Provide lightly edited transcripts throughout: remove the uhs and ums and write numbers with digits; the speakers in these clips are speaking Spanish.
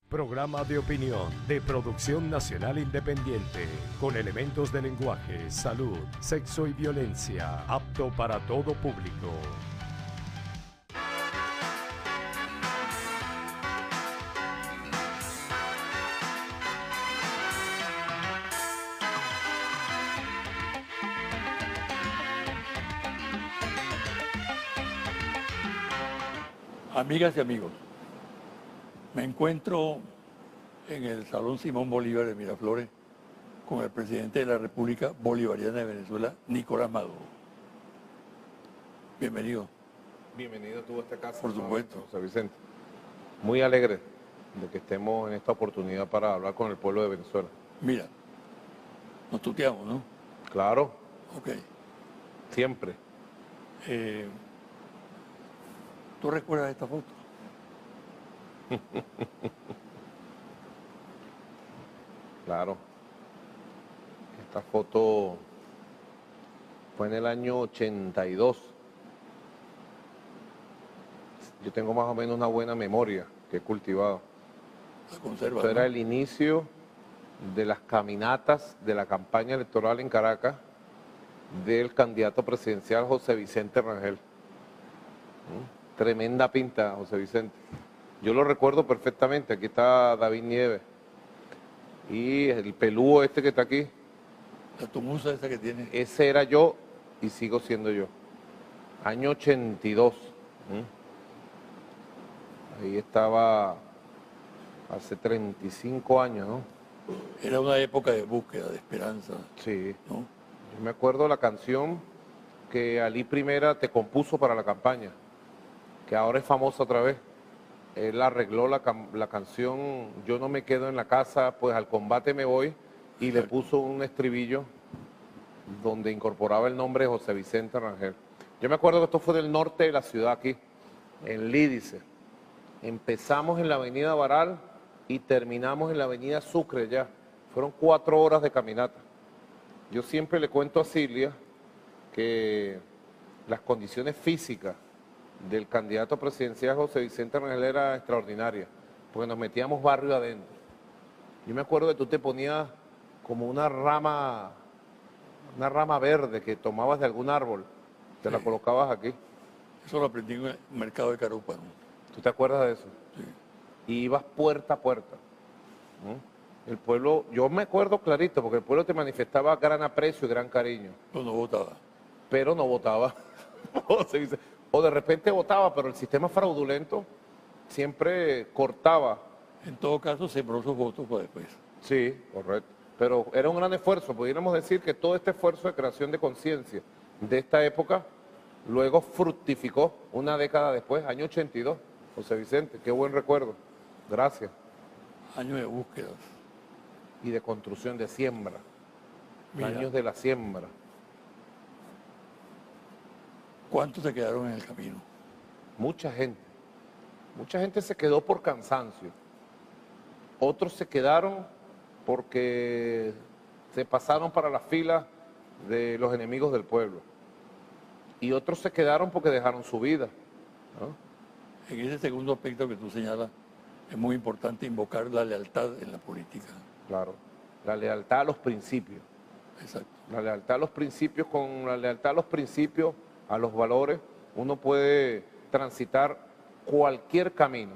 Programa de opinión de producción nacional independiente, con elementos de lenguaje, salud, sexo y violencia, apto para todo público. Amigas y amigos, me encuentro en el Salón Simón Bolívar de Miraflores con el presidente de la República Bolivariana de Venezuela, Nicolás Maduro. Bienvenido. Bienvenido tú a esta casa. Por supuesto. José Vicente. Muy alegre de que estemos en esta oportunidad para hablar con el pueblo de Venezuela. Mira, nos tuteamos, ¿no? Claro, Ok. siempre. ¿Tú recuerdas esta foto? Claro. Esta foto fue en el año 82. Yo tengo más o menos una buena memoria que he cultivado. La conservas, Esto ¿no? era el inicio de las caminatas de la campaña electoral en Caracas del candidato presidencial José Vicente Rangel. Tremenda pinta, José Vicente. Yo lo recuerdo perfectamente. Aquí está David Nieves. Y el pelúo este que está aquí, La tumusa esa que tiene. ese era yo y sigo siendo yo. Año 82. Ahí estaba hace 35 años, ¿no? Era una época de búsqueda, de esperanza, Sí. ¿no? Yo me acuerdo la canción que Ali Primera te compuso para la campaña, que ahora es famosa otra vez. Él arregló la canción Yo no me quedo en la casa, pues al combate me voy, y le puso un estribillo donde incorporaba el nombre de José Vicente Rangel. Yo me acuerdo que esto fue del norte de la ciudad aquí, en Lídice. Empezamos en la avenida Baral y terminamos en la avenida Sucre ya. Fueron 4 horas de caminata. Yo siempre le cuento a Silvia que las condiciones físicas del candidato presidencial José Vicente Rangel era extraordinaria, porque nos metíamos barrio adentro. Yo me acuerdo que tú te ponías como una rama verde que tomabas de algún árbol, te la colocabas aquí. Eso lo aprendí en el mercado de Carupa, ¿no? ¿Tú te acuerdas de eso? Sí. Y ibas puerta a puerta. El pueblo, yo me acuerdo clarito, porque el pueblo te manifestaba gran aprecio y gran cariño, Pero no votaba. pero no votaba. O de repente votaba, pero el sistema fraudulento siempre cortaba. En todo caso, sembró sus votos para después. Sí, correcto. Pero era un gran esfuerzo. Pudiéramos decir que todo este esfuerzo de creación de conciencia de esta época luego fructificó una década después, año 82. José Vicente, qué buen recuerdo. Gracias. Años de búsquedas. Y de construcción, de siembra. Mira. Años de la siembra. ¿Cuántos se quedaron en el camino? Mucha gente. Mucha gente se quedó por cansancio. Otros se quedaron porque se pasaron para las filas de los enemigos del pueblo. Y otros se quedaron porque dejaron su vida, ¿no? En ese segundo aspecto que tú señalas, es muy importante invocar la lealtad en la política. Claro. La lealtad a los principios. Exacto. La lealtad a los principios, con la lealtad a los principios, a los valores, uno puede transitar cualquier camino.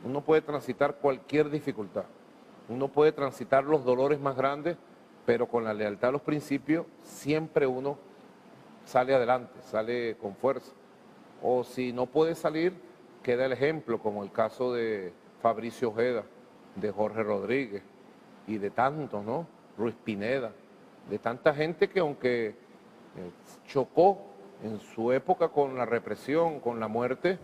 Uno puede transitar cualquier dificultad. Uno puede transitar los dolores más grandes, pero con la lealtad a los principios siempre uno sale adelante, sale con fuerza. O si no puede salir, queda el ejemplo, como el caso de Fabricio Ojeda, de Jorge Rodríguez y de tantos, ¿no? Ruiz Pineda, de tanta gente que aunque chocó en su época con la represión, con la muerte,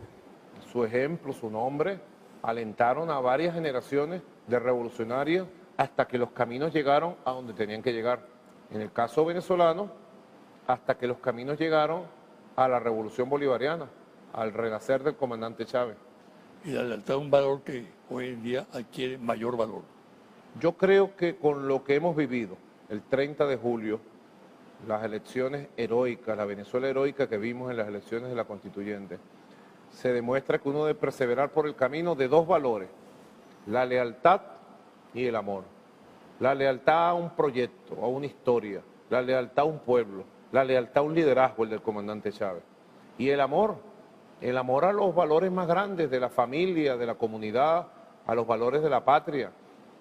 su ejemplo, su nombre, alentaron a varias generaciones de revolucionarios hasta que los caminos llegaron a donde tenían que llegar. En el caso venezolano, hasta que los caminos llegaron a la revolución bolivariana, al renacer del comandante Chávez. Y la lealtad es un valor que hoy en día adquiere mayor valor. Yo creo que con lo que hemos vivido, el 30 de julio, las elecciones heroicas, la Venezuela heroica que vimos en las elecciones de la Constituyente, se demuestra que uno debe perseverar por el camino de dos valores. la lealtad y el amor. La lealtad a un proyecto, a una historia, la lealtad a un pueblo, la lealtad a un liderazgo, el del comandante Chávez. Y el amor a los valores más grandes de la familia, de la comunidad, a los valores de la patria,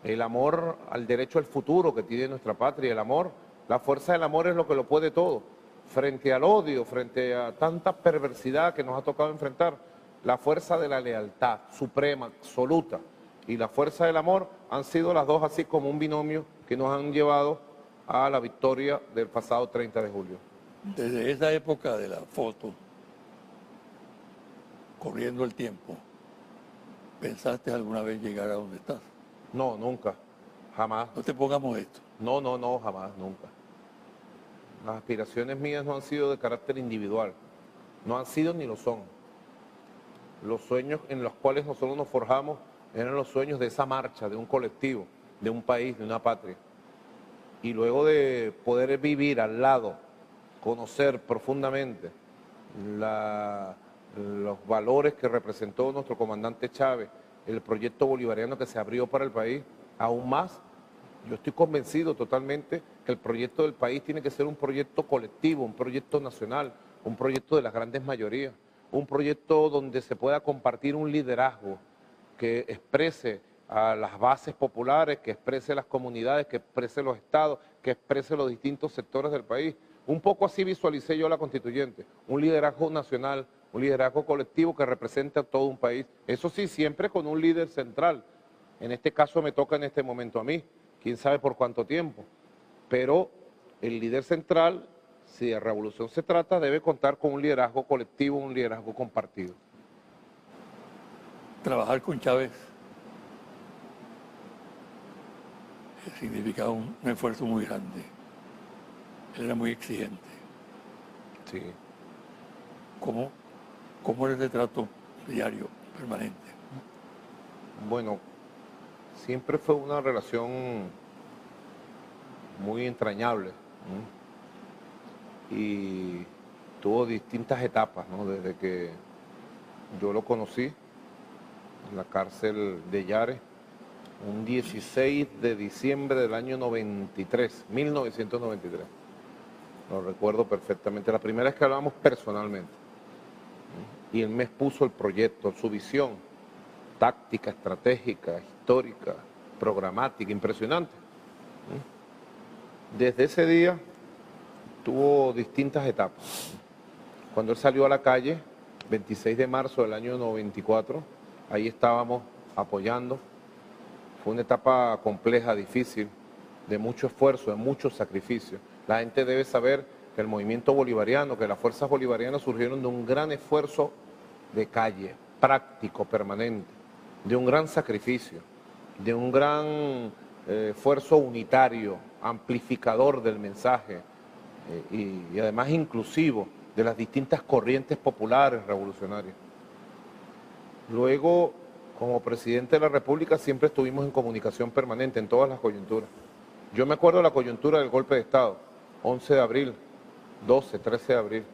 el amor al derecho al futuro que tiene nuestra patria, el amor, la fuerza del amor es lo que lo puede todo. Frente al odio, frente a tanta perversidad que nos ha tocado enfrentar, la fuerza de la lealtad suprema, absoluta, y la fuerza del amor han sido las dos así como un binomio que nos han llevado a la victoria del pasado 30 de julio. Desde esa época de la foto, corriendo el tiempo, ¿pensaste alguna vez llegar a donde estás? No, nunca, jamás. No te pongamos esto. No, jamás, nunca. Las aspiraciones mías no han sido de carácter individual, no han sido ni lo son. Los sueños en los cuales nosotros nos forjamos eran los sueños de esa marcha, de un colectivo, de un país, de una patria. Y luego de poder vivir al lado, conocer profundamente los valores que representó nuestro comandante Chávez, el proyecto bolivariano que se abrió para el país, aún más, yo estoy convencido totalmente que el proyecto del país tiene que ser un proyecto colectivo, un proyecto nacional, un proyecto de las grandes mayorías, un proyecto donde se pueda compartir un liderazgo que exprese a las bases populares, que exprese las comunidades, que exprese los estados, que exprese los distintos sectores del país. Un poco así visualicé yo la constituyente, un liderazgo nacional, un liderazgo colectivo que represente a todo un país. Eso sí, siempre con un líder central. En este caso me toca en este momento a mí, quién sabe por cuánto tiempo. Pero el líder central, si de revolución se trata, debe contar con un liderazgo colectivo, un liderazgo compartido. Trabajar con Chávez significaba un esfuerzo muy grande. Él era muy exigente. Sí. ¿Cómo era ese trato diario, permanente? Bueno, siempre fue una relación muy entrañable, ¿no? Y tuvo distintas etapas, ¿no? Desde que yo lo conocí en la cárcel de Yare, un 16 de diciembre del año 1993. Lo recuerdo perfectamente. La primera vez que hablamos personalmente. Y él me expuso el proyecto, su visión táctica, estratégica, histórica, programática, impresionante. Desde ese día tuvo distintas etapas. Cuando él salió a la calle, 26 de marzo del año 94, ahí estábamos apoyando. Fue una etapa compleja, difícil, de mucho esfuerzo, de mucho sacrificio. La gente debe saber que el movimiento bolivariano, que las fuerzas bolivarianas surgieron de un gran esfuerzo de calle, práctico, permanente, de un gran sacrificio, de un gran esfuerzo unitario, amplificador del mensaje y además inclusivo de las distintas corrientes populares revolucionarias. Luego, como presidente de la República, siempre estuvimos en comunicación permanente en todas las coyunturas. Yo me acuerdo de la coyuntura del golpe de Estado, 11 de abril, 12, 13 de abril.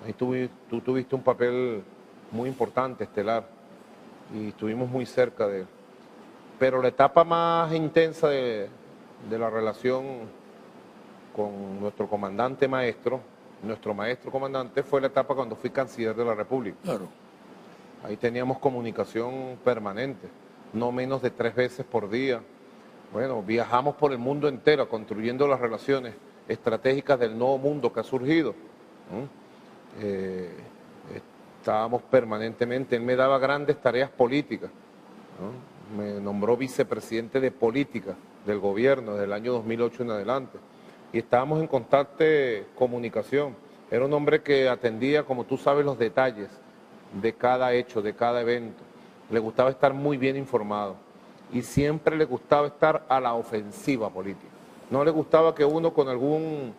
Ahí tú tuviste un papel muy importante, estelar, y estuvimos muy cerca de él. Pero la etapa más intensa de la relación con nuestro comandante maestro, nuestro maestro comandante, fue la etapa cuando fui canciller de la República. Claro. Ahí teníamos comunicación permanente, no menos de 3 veces por día. Bueno, viajamos por el mundo entero construyendo las relaciones estratégicas del nuevo mundo que ha surgido. Estábamos permanentemente, él me daba grandes tareas políticas, ¿no? Me nombró vicepresidente de política del gobierno desde el año 2008 en adelante. Y estábamos en constante comunicación. Era un hombre que atendía, como tú sabes, los detalles de cada hecho, de cada evento. Le gustaba estar muy bien informado y siempre le gustaba estar a la ofensiva política. No le gustaba que uno con algún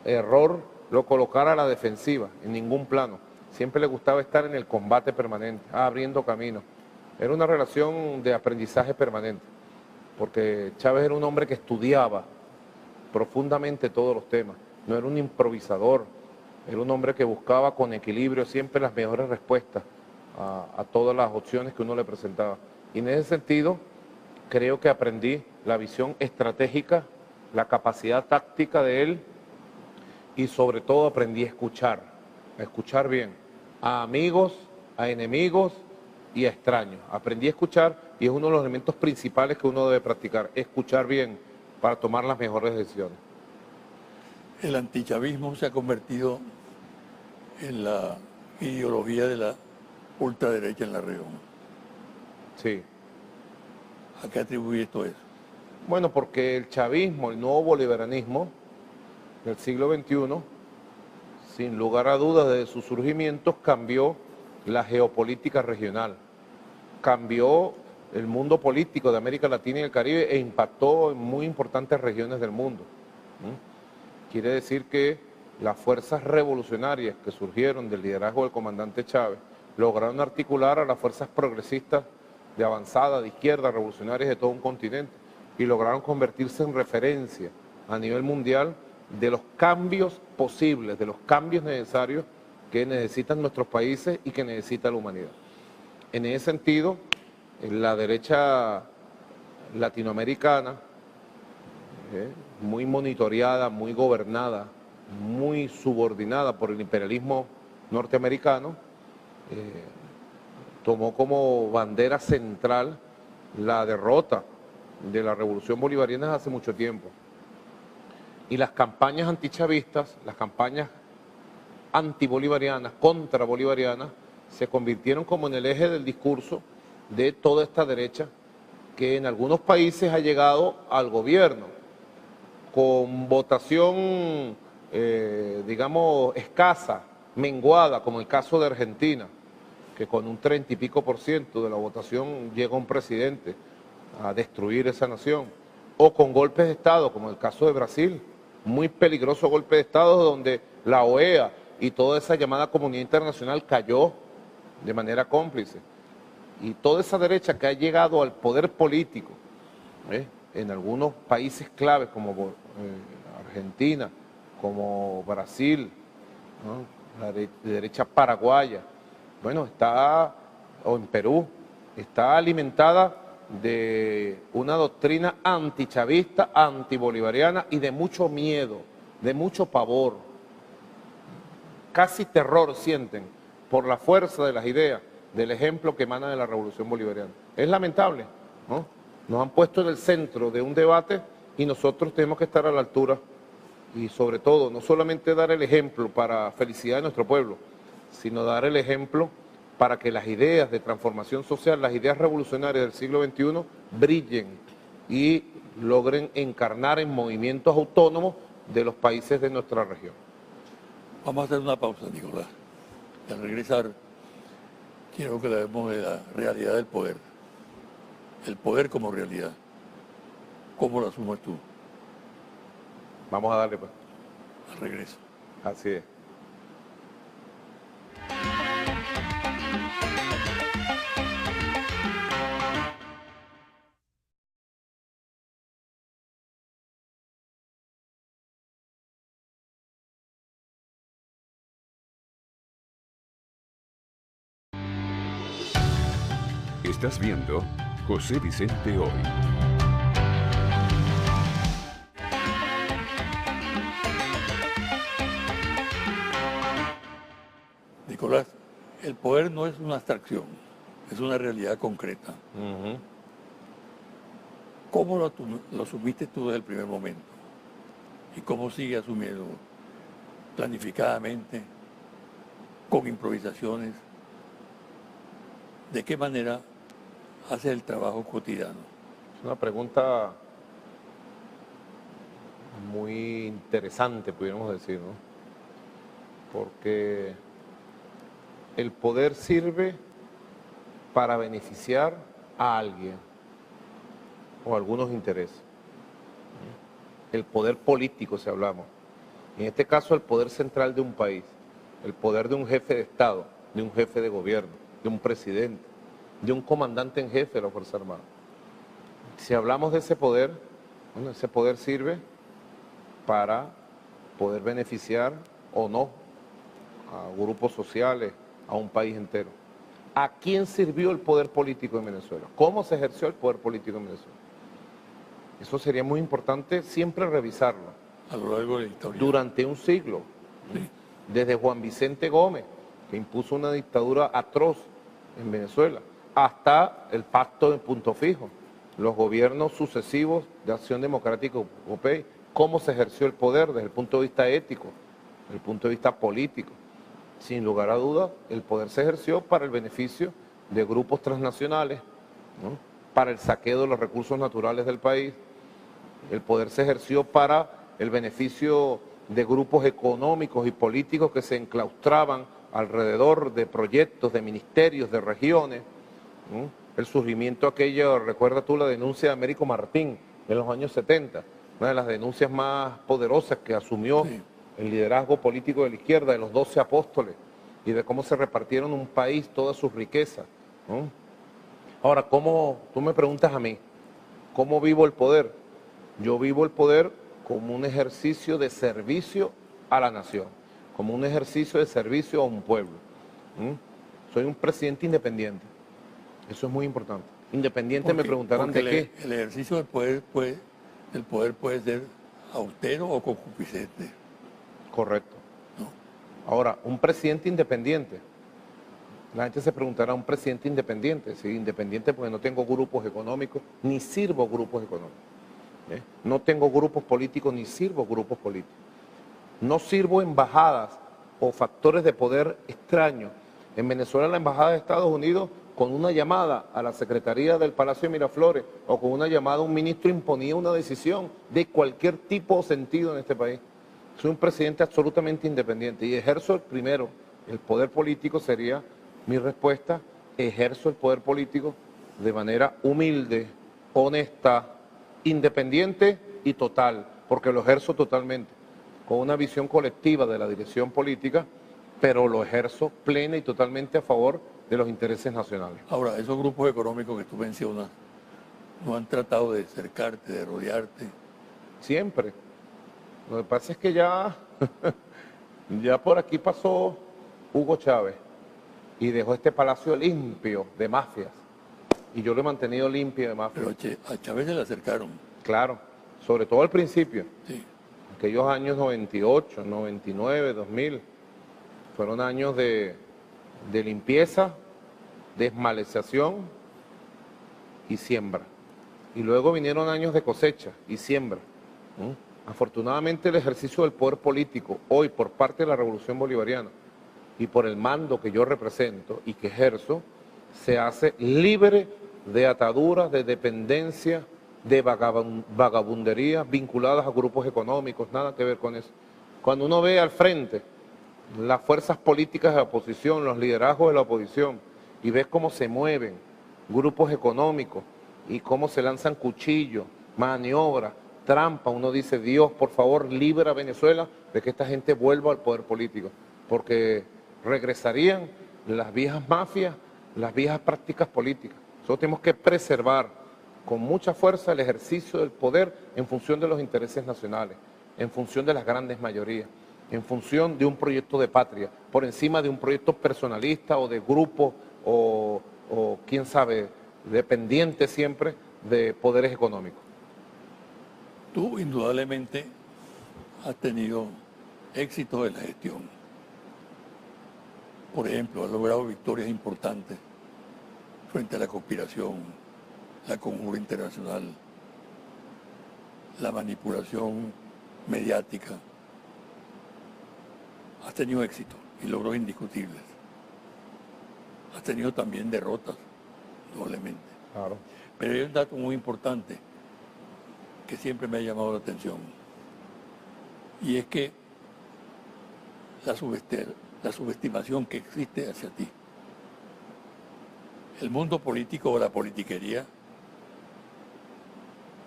error lo colocara a la defensiva, en ningún plano. Siempre le gustaba estar en el combate permanente, abriendo camino. Era una relación de aprendizaje permanente, porque Chávez era un hombre que estudiaba profundamente todos los temas. No era un improvisador, era un hombre que buscaba con equilibrio siempre las mejores respuestas a todas las opciones que uno le presentaba. Y en ese sentido, creo que aprendí la visión estratégica, la capacidad táctica de él y sobre todo aprendí a escuchar bien, a amigos, a enemigos y a extraños. Aprendí a escuchar y es uno de los elementos principales que uno debe practicar, escuchar bien para tomar las mejores decisiones. El antichavismo se ha convertido en la ideología de la ultraderecha en la región. Sí. ¿A qué atribuye esto eso? Bueno, porque el chavismo, el nuevo bolivaranismo del siglo XXI, sin lugar a dudas, desde sus surgimientos cambió la geopolítica regional, cambió el mundo político de América Latina y el Caribe e impactó en muy importantes regiones del mundo. Quiere decir que las fuerzas revolucionarias que surgieron del liderazgo del comandante Chávez lograron articular a las fuerzas progresistas de avanzada, de izquierda, revolucionarias de todo un continente y lograron convertirse en referencia a nivel mundial de los cambios posibles, de los cambios necesarios que necesitan nuestros países y que necesita la humanidad. En ese sentido, la derecha latinoamericana, muy monitoreada, muy gobernada, muy subordinada por el imperialismo norteamericano, tomó como bandera central la derrota de la revolución bolivariana hace mucho tiempo. Y las campañas antichavistas, las campañas antibolivarianas, contrabolivarianas, se convirtieron como en el eje del discurso de toda esta derecha que en algunos países ha llegado al gobierno con votación, digamos, escasa, menguada, como el caso de Argentina, que con un 30 y pico % de la votación llega un presidente a destruir esa nación, o con golpes de Estado, como el caso de Brasil, muy peligroso golpe de Estado donde la OEA y toda esa llamada comunidad internacional cayó de manera cómplice. Y toda esa derecha que ha llegado al poder político, en algunos países claves como Argentina, como Brasil, ¿no? La derecha paraguaya, bueno, está, o en Perú, está alimentada de una doctrina antichavista, antibolivariana y de mucho miedo, de mucho pavor. Casi terror sienten por la fuerza de las ideas, del ejemplo que emana de la revolución bolivariana. Es lamentable, ¿no? Nos han puesto en el centro de un debate y nosotros tenemos que estar a la altura y sobre todo, no solamente dar el ejemplo para felicidad de nuestro pueblo, sino dar el ejemplo para que las ideas de transformación social, las ideas revolucionarias del siglo XXI brillen y logren encarnar en movimientos autónomos de los países de nuestra región. Vamos a hacer una pausa, Nicolás. Y al regresar, quiero que hablemos de la realidad del poder. El poder como realidad. ¿Cómo lo asumes tú? Vamos a darle, pues. Al regreso. Así es. Estás viendo José Vicente Hoy. Nicolás, el poder no es una abstracción, es una realidad concreta. ¿Cómo lo asumiste tú desde el primer momento? ¿Y cómo sigue asumiendo planificadamente, con improvisaciones? ¿De qué manera hace el trabajo cotidiano? Es una pregunta muy interesante, pudiéramos decir, ¿no? Porque el poder sirve para beneficiar a alguien o a algunos intereses. El poder político, si hablamos. En este caso, el poder central de un país, el poder de un jefe de Estado, de un jefe de gobierno, de un presidente, de un comandante en jefe de la Fuerza Armada. Si hablamos de ese poder, bueno, ese poder sirve para poder beneficiar o no a grupos sociales, a un país entero. ¿A quién sirvió el poder político en Venezuela? ¿Cómo se ejerció el poder político en Venezuela? Eso sería muy importante siempre revisarlo. A lo largo de la historia. Durante un siglo, Sí. desde Juan Vicente Gómez, que impuso una dictadura atroz en Venezuela, hasta el pacto de Punto Fijo, los gobiernos sucesivos de Acción Democrática Europea, cómo se ejerció el poder desde el punto de vista ético, desde el punto de vista político. Sin lugar a dudas, el poder se ejerció para el beneficio de grupos transnacionales, ¿no? Para el saqueo de los recursos naturales del país. El poder se ejerció para el beneficio de grupos económicos y políticos que se enclaustraban alrededor de proyectos, de ministerios, de regiones, ¿no? El surgimiento aquello, recuerda tú la denuncia de Américo Martín en los años 70, una de las denuncias más poderosas que asumió Sí. el liderazgo político de la izquierda, de los 12 apóstoles, y de cómo se repartieron un país todas sus riquezas, ¿no? Ahora, ¿cómo, tú me preguntas a mí, cómo vivo el poder? Yo vivo el poder como un ejercicio de servicio a la nación, como un ejercicio de servicio a un pueblo. Soy un presidente independiente, eso es muy importante. Independiente, me preguntarán de qué. El ejercicio del poder puede ser austero o concupiscente. Correcto. ¿No? Ahora, un presidente independiente, la gente se preguntará, ¿un presidente independiente? Sí, independiente porque no tengo grupos económicos, ni sirvo grupos económicos. No tengo grupos políticos, ni sirvo grupos políticos. No sirvo embajadas o factores de poder extraños. En Venezuela, la embajada de Estados Unidos, con una llamada a la Secretaría del Palacio de Miraflores o con una llamada a un ministro, imponía una decisión de cualquier tipo o sentido en este país. Soy un presidente absolutamente independiente y ejerzo el poder político sería mi respuesta, ejerzo el poder político de manera humilde, honesta, independiente y total, porque lo ejerzo totalmente, con una visión colectiva de la dirección política, pero lo ejerzo plena y totalmente a favor de los intereses nacionales. Ahora, esos grupos económicos que tú mencionas no han tratado de cercarte, de rodearte. Siempre. Lo que pasa es que ya por aquí pasó Hugo Chávez y dejó este palacio limpio de mafias. Y yo lo he mantenido limpio de mafias. Pero a Chávez se le acercaron. Claro, sobre todo al principio. Sí. Aquellos años 98, 99, 2000, fueron años de limpieza, desmalececión y siembra. Y luego vinieron años de cosecha y siembra. Afortunadamente el ejercicio del poder político hoy por parte de la Revolución Bolivariana y por el mando que yo represento y que ejerzo, se hace libre de ataduras, de dependencia, de vagabundería vinculadas a grupos económicos, nada que ver con eso. Cuando uno ve al frente las fuerzas políticas de la oposición, los liderazgos de la oposición, y ves cómo se mueven grupos económicos y cómo se lanzan cuchillos, maniobras, trampa, uno dice, Dios, por favor, libera a Venezuela de que esta gente vuelva al poder político, porque regresarían las viejas mafias, las viejas prácticas políticas. Nosotros tenemos que preservar con mucha fuerza el ejercicio del poder en función de los intereses nacionales, en función de las grandes mayorías, en función de un proyecto de patria, por encima de un proyecto personalista o de grupo o quién sabe, dependiente siempre de poderes económicos. Tú indudablemente has tenido éxito en la gestión. Por ejemplo, has logrado victorias importantes frente a la conspiración, la conjura internacional, la manipulación mediática. Has tenido éxito y logros indiscutibles. Has tenido también derrotas, doblemente. Claro. Pero hay un dato muy importante que siempre me ha llamado la atención, y es que la subestimación que existe hacia ti. El mundo político o la politiquería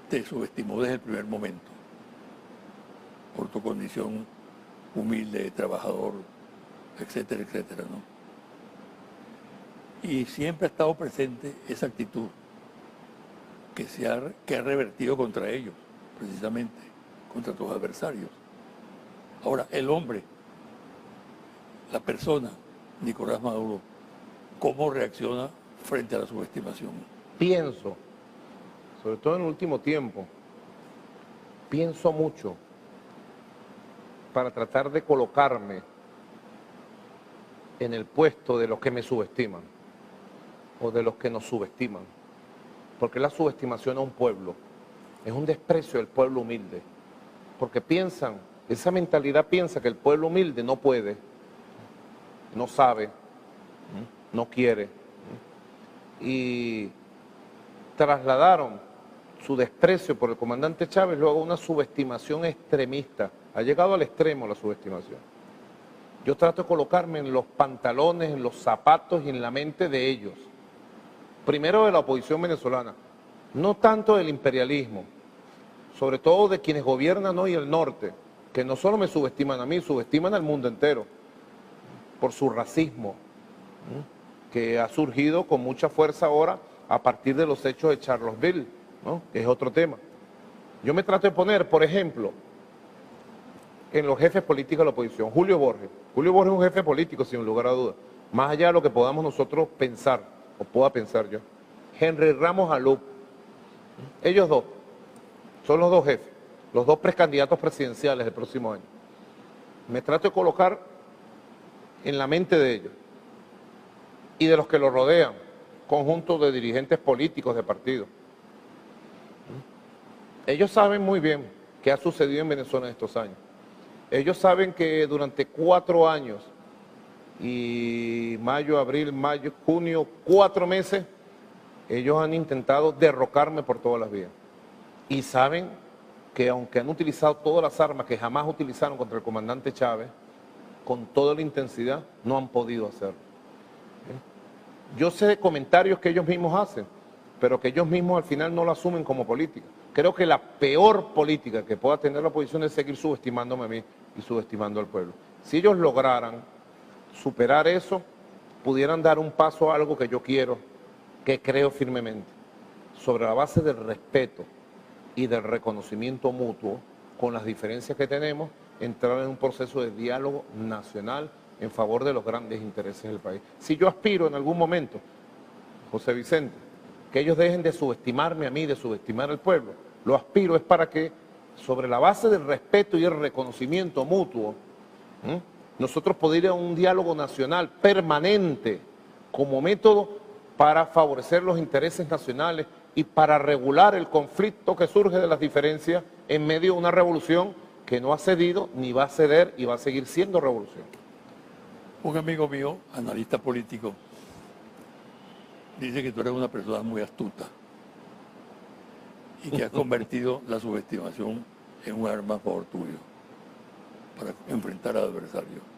te subestimó desde el primer momento, por tu condición humilde, trabajador, etcétera, etcétera, ¿no? Y siempre ha estado presente esa actitud que ha revertido contra ellos, precisamente, contra tus adversarios. Ahora, el hombre, la persona, Nicolás Maduro, cómo reacciona frente a la subestimación. Pienso, sobre todo en el último tiempo, pienso mucho para tratar de colocarme en el puesto de los que me subestiman o de los que nos subestiman. Porque la subestimación a un pueblo es un desprecio del pueblo humilde. Porque piensan, esa mentalidad piensa que el pueblo humilde no puede, no sabe, no quiere. Y trasladaron su desprecio por el comandante Chávez luego a una subestimación extremista. Ha llegado al extremo la subestimación. Yo trato de colocarme en los pantalones, en los zapatos y en la mente de ellos. Primero de la oposición venezolana, no tanto del imperialismo, sobre todo de quienes gobiernan hoy el norte, que no solo me subestiman a mí, subestiman al mundo entero por su racismo, que ha surgido con mucha fuerza ahora a partir de los hechos de Charlottesville, ¿no? Que es otro tema. Yo me trato de poner, por ejemplo, en los jefes políticos de la oposición. Julio Borges. Julio Borges es un jefe político, sin lugar a dudas. Más allá de lo que podamos nosotros pensar, o pueda pensar yo. Henry Ramos Alup. Ellos dos son los dos jefes, los dos precandidatos presidenciales del próximo año. Me trato de colocar en la mente de ellos y de los que lo rodean, conjunto de dirigentes políticos de partidos. Ellos saben muy bien qué ha sucedido en Venezuela en estos años. Ellos saben que durante 4 años, y mayo, abril, mayo, junio, 4 meses, ellos han intentado derrocarme por todas las vías. Y saben que aunque han utilizado todas las armas que jamás utilizaron contra el comandante Chávez, con toda la intensidad, no han podido hacerlo. Yo sé de comentarios que ellos mismos hacen, pero que ellos mismos al final no lo asumen como política. Creo que la peor política que pueda tener la oposición es seguir subestimándome a mí y subestimando al pueblo. Si ellos lograran superar eso, pudieran dar un paso a algo que yo quiero, que creo firmemente, sobre la base del respeto y del reconocimiento mutuo, con las diferencias que tenemos, entrar en un proceso de diálogo nacional en favor de los grandes intereses del país. Si yo aspiro en algún momento, José Vicente, que ellos dejen de subestimarme a mí, de subestimar al pueblo, lo aspiro es para que, sobre la base del respeto y el reconocimiento mutuo, nosotros podamos ir a un diálogo nacional permanente como método para favorecer los intereses nacionales y para regular el conflicto que surge de las diferencias en medio de una revolución que no ha cedido ni va a ceder y va a seguir siendo revolución. Un amigo mío, analista político, dice que tú eres una persona muy astuta y que has convertido la subestimación en un arma a favor tuyo para enfrentar al adversario.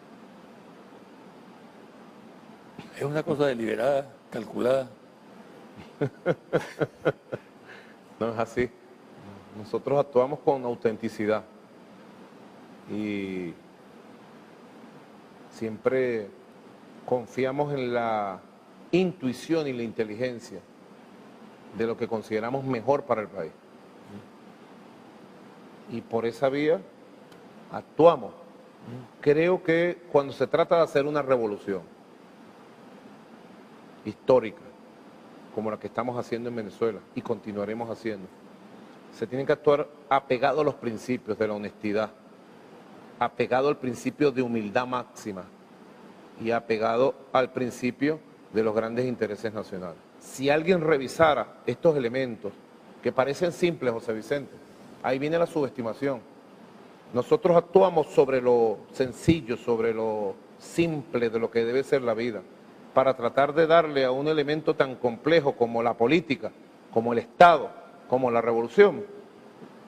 Es una cosa deliberada, calculada. No es así. Nosotros actuamos con autenticidad y siempre confiamos en la intuición y la inteligencia de lo que consideramos mejor para el país. Y por esa vía actuamos. Creo que cuando se trata de hacer una revolución histórica, como la que estamos haciendo en Venezuela y continuaremos haciendo, se tiene que actuar apegado a los principios de la honestidad, apegado al principio de humildad máxima y apegado al principio de los grandes intereses nacionales. Si alguien revisara estos elementos que parecen simples, José Vicente, ahí viene la subestimación. Nosotros actuamos sobre lo sencillo, sobre lo simple de lo que debe ser la vida, para tratar de darle a un elemento tan complejo como la política, como el Estado, como la revolución,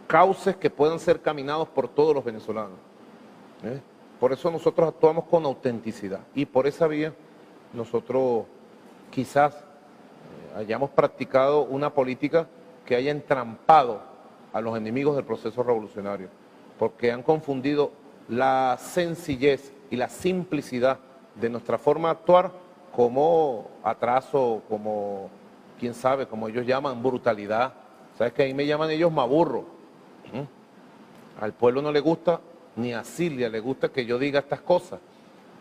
cauces que puedan ser caminados por todos los venezolanos. Por eso nosotros actuamos con autenticidad y por esa vía nosotros quizás hayamos practicado una política que haya entrampado a los enemigos del proceso revolucionario, porque han confundido la sencillez y la simplicidad de nuestra forma de actuar como atraso, como, quién sabe, como ellos llaman, brutalidad. ¿Sabes que ahí me llaman ellos maburro? Al pueblo no le gusta, ni a Silvia le gusta que yo diga estas cosas,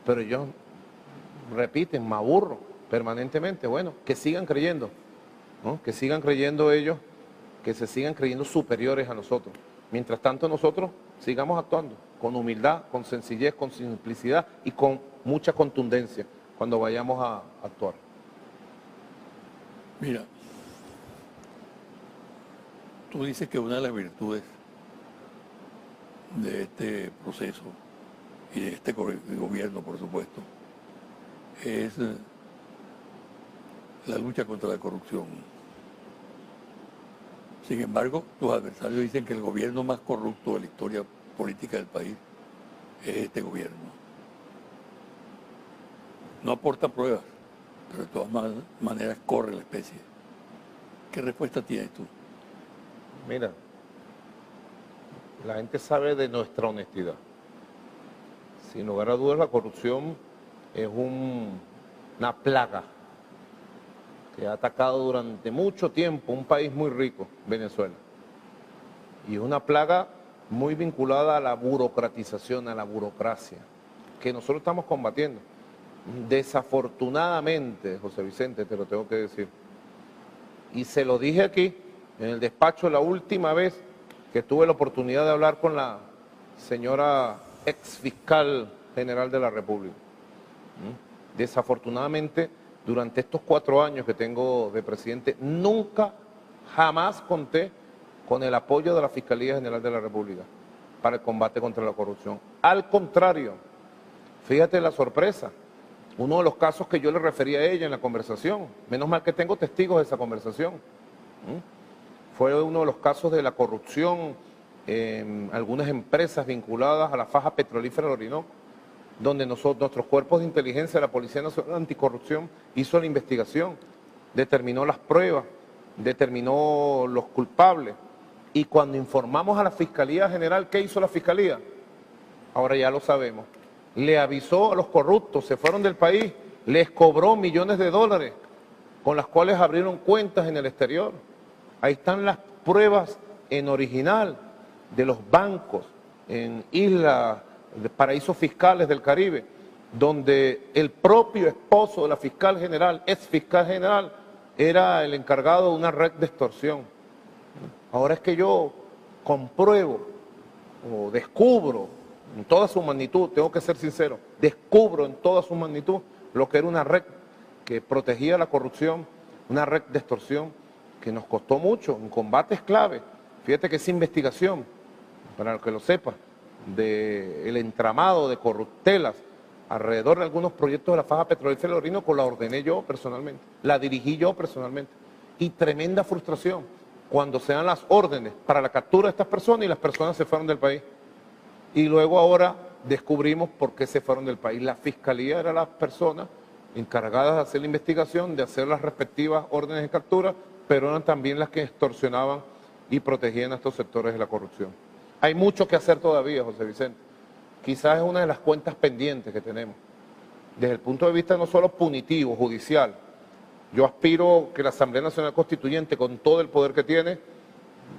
pero ellos repiten, maburro. permanentemente. Bueno, que sigan creyendo, ¿no? Que sigan creyendo ellos, que se sigan creyendo superiores a nosotros. Mientras tanto nosotros sigamos actuando con humildad, con sencillez, con simplicidad y con mucha contundencia cuando vayamos a actuar. Mira, tú dices que una de las virtudes de este proceso y de este gobierno, por supuesto, es la lucha contra la corrupción. Sin embargo, tus adversarios dicen que el gobierno más corrupto de la historia política del país es este gobierno. No aporta pruebas, pero de todas maneras corre la especie. ¿Qué respuesta tienes tú? Mira, la gente sabe de nuestra honestidad. Sin lugar a dudas, la corrupción es una plaga que ha atacado durante mucho tiempo un país muy rico, Venezuela. Y es una plaga muy vinculada a la burocratización, a la burocracia, que nosotros estamos combatiendo. Desafortunadamente, José Vicente, te lo tengo que decir, y se lo dije aquí, en el despacho, la última vez que tuve la oportunidad de hablar con la señora ex fiscal general de la República. Desafortunadamente, durante estos 4 años que tengo de presidente, nunca, jamás conté con el apoyo de la Fiscalía General de la República para el combate contra la corrupción. Al contrario, fíjate la sorpresa, uno de los casos que yo le refería a ella en la conversación, menos mal que tengo testigos de esa conversación, fue uno de los casos de la corrupción en algunas empresas vinculadas a la faja petrolífera del Orinoco, donde nuestros cuerpos de inteligencia, la Policía Nacional Anticorrupción, hizo la investigación, determinó las pruebas, determinó los culpables. Y cuando informamos a la Fiscalía General, ¿qué hizo la Fiscalía? Ahora ya lo sabemos. Le avisó a los corruptos, se fueron del país, les cobró millones de dólares, con las cuales abrieron cuentas en el exterior. Ahí están las pruebas en original de los bancos en islas, de paraísos fiscales del Caribe, donde el propio esposo de la fiscal general, ex fiscal general, era el encargado de una red de extorsión. Ahora es que yo compruebo o descubro en toda su magnitud, tengo que ser sincero, descubro en toda su magnitud lo que era una red que protegía la corrupción, una red de extorsión que nos costó mucho, en combates clave. Fíjate que esa investigación, para que lo sepa, del entramado de corruptelas alrededor de algunos proyectos de la faja petrolífera del Orinoco, la ordené yo personalmente, la dirigí yo personalmente. Y tremenda frustración cuando se dan las órdenes para la captura de estas personas y las personas se fueron del país. Y luego ahora descubrimos por qué se fueron del país. La Fiscalía era las personas encargadas de hacer la investigación, de hacer las respectivas órdenes de captura, pero eran también las que extorsionaban y protegían a estos sectores de la corrupción. Hay mucho que hacer todavía, José Vicente. Quizás es una de las cuentas pendientes que tenemos. Desde el punto de vista no solo punitivo, judicial. Yo aspiro que la Asamblea Nacional Constituyente, con todo el poder que tiene,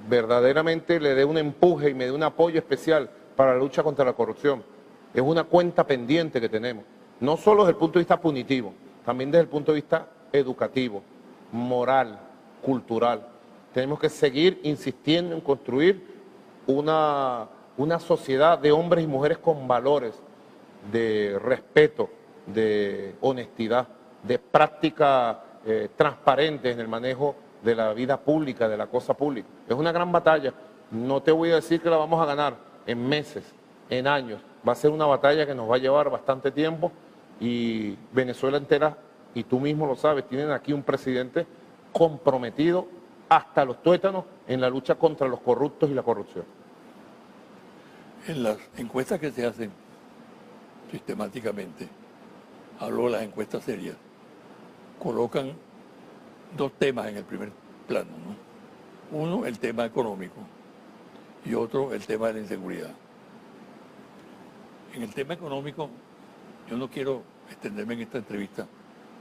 verdaderamente le dé un empuje y me dé un apoyo especial para la lucha contra la corrupción. Es una cuenta pendiente que tenemos. No solo desde el punto de vista punitivo, también desde el punto de vista educativo, moral, cultural. Tenemos que seguir insistiendo en construir una sociedad de hombres y mujeres con valores de respeto, de honestidad, de práctica transparente en el manejo de la vida pública, de la cosa pública. Es una gran batalla. No te voy a decir que la vamos a ganar en meses, en años. Va a ser una batalla que nos va a llevar bastante tiempo y Venezuela entera, y tú mismo lo sabes, tienen aquí un presidente comprometido hasta los tuétanos en la lucha contra los corruptos y la corrupción. En las encuestas que se hacen sistemáticamente, hablo de las encuestas serias, colocan 2 temas en el primer plano, ¿no? Uno, el tema económico, y otro, el tema de la inseguridad. En el tema económico, yo no quiero extenderme en esta entrevista,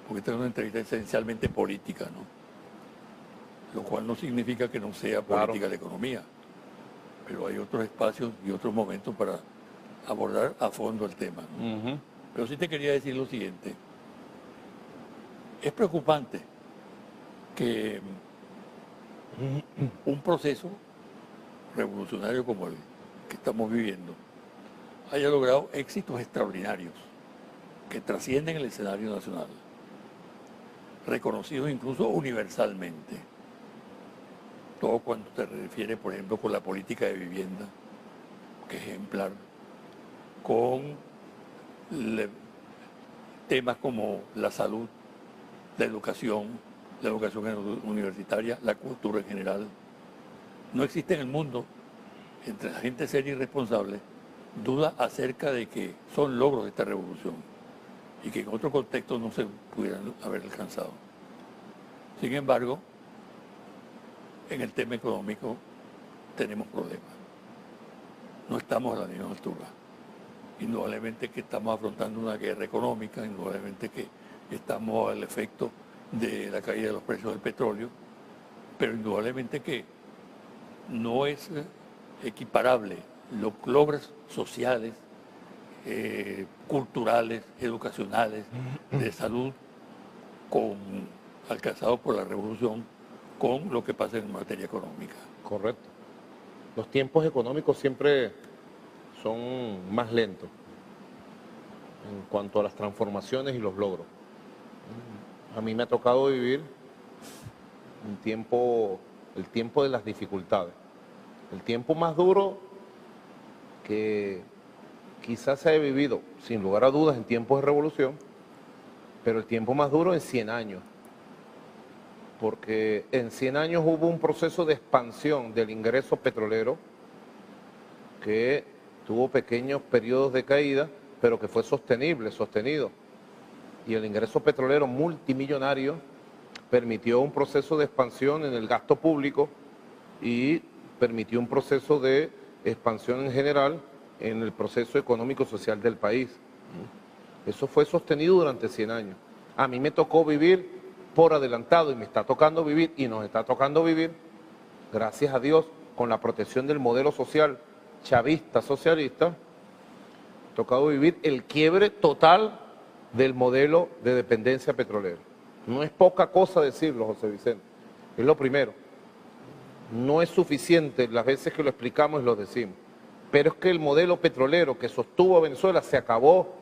porque esta es una entrevista esencialmente política, ¿no? Lo cual no significa que no sea política la economía, pero hay otros espacios y otros momentos para abordar a fondo el tema, ¿no? Pero sí te quería decir lo siguiente. Es preocupante que un proceso revolucionario como el que estamos viviendo haya logrado éxitos extraordinarios que trascienden el escenario nacional, reconocidos incluso universalmente. Todo cuando se refiere, por ejemplo, con la política de vivienda, que es ejemplar, con temas como la salud, la educación universitaria, la cultura en general. No existe en el mundo, entre la gente seria y responsable, duda acerca de que son logros de esta revolución y que en otro contexto no se pudieran haber alcanzado. Sin embargo, en el tema económico tenemos problemas. No estamos a la misma altura. Indudablemente que estamos afrontando una guerra económica, indudablemente que estamos al efecto de la caída de los precios del petróleo, pero indudablemente que no es equiparable los logros sociales, culturales, educacionales, de salud, alcanzados por la revolución, con lo que pasa en materia económica. Correcto. Los tiempos económicos siempre son más lentos en cuanto a las transformaciones y los logros. A mí me ha tocado vivir el tiempo de las dificultades. El tiempo más duro que quizás se haya vivido, sin lugar a dudas, en tiempos de revolución, pero el tiempo más duro en 100 años. Porque en 100 años hubo un proceso de expansión del ingreso petrolero que tuvo pequeños periodos de caída, pero que fue sostenido. Y el ingreso petrolero multimillonario permitió un proceso de expansión en el gasto público y permitió un proceso de expansión en general en el proceso económico-social del país. Eso fue sostenido durante 100 años. A mí me tocó vivir por adelantado y me está tocando vivir y nos está tocando vivir, gracias a Dios, con la protección del modelo social chavista, socialista, tocado vivir el quiebre total del modelo de dependencia petrolera. No es poca cosa decirlo, José Vicente, es lo primero. No es suficiente las veces que lo explicamos y lo decimos, pero es que el modelo petrolero que sostuvo a Venezuela se acabó.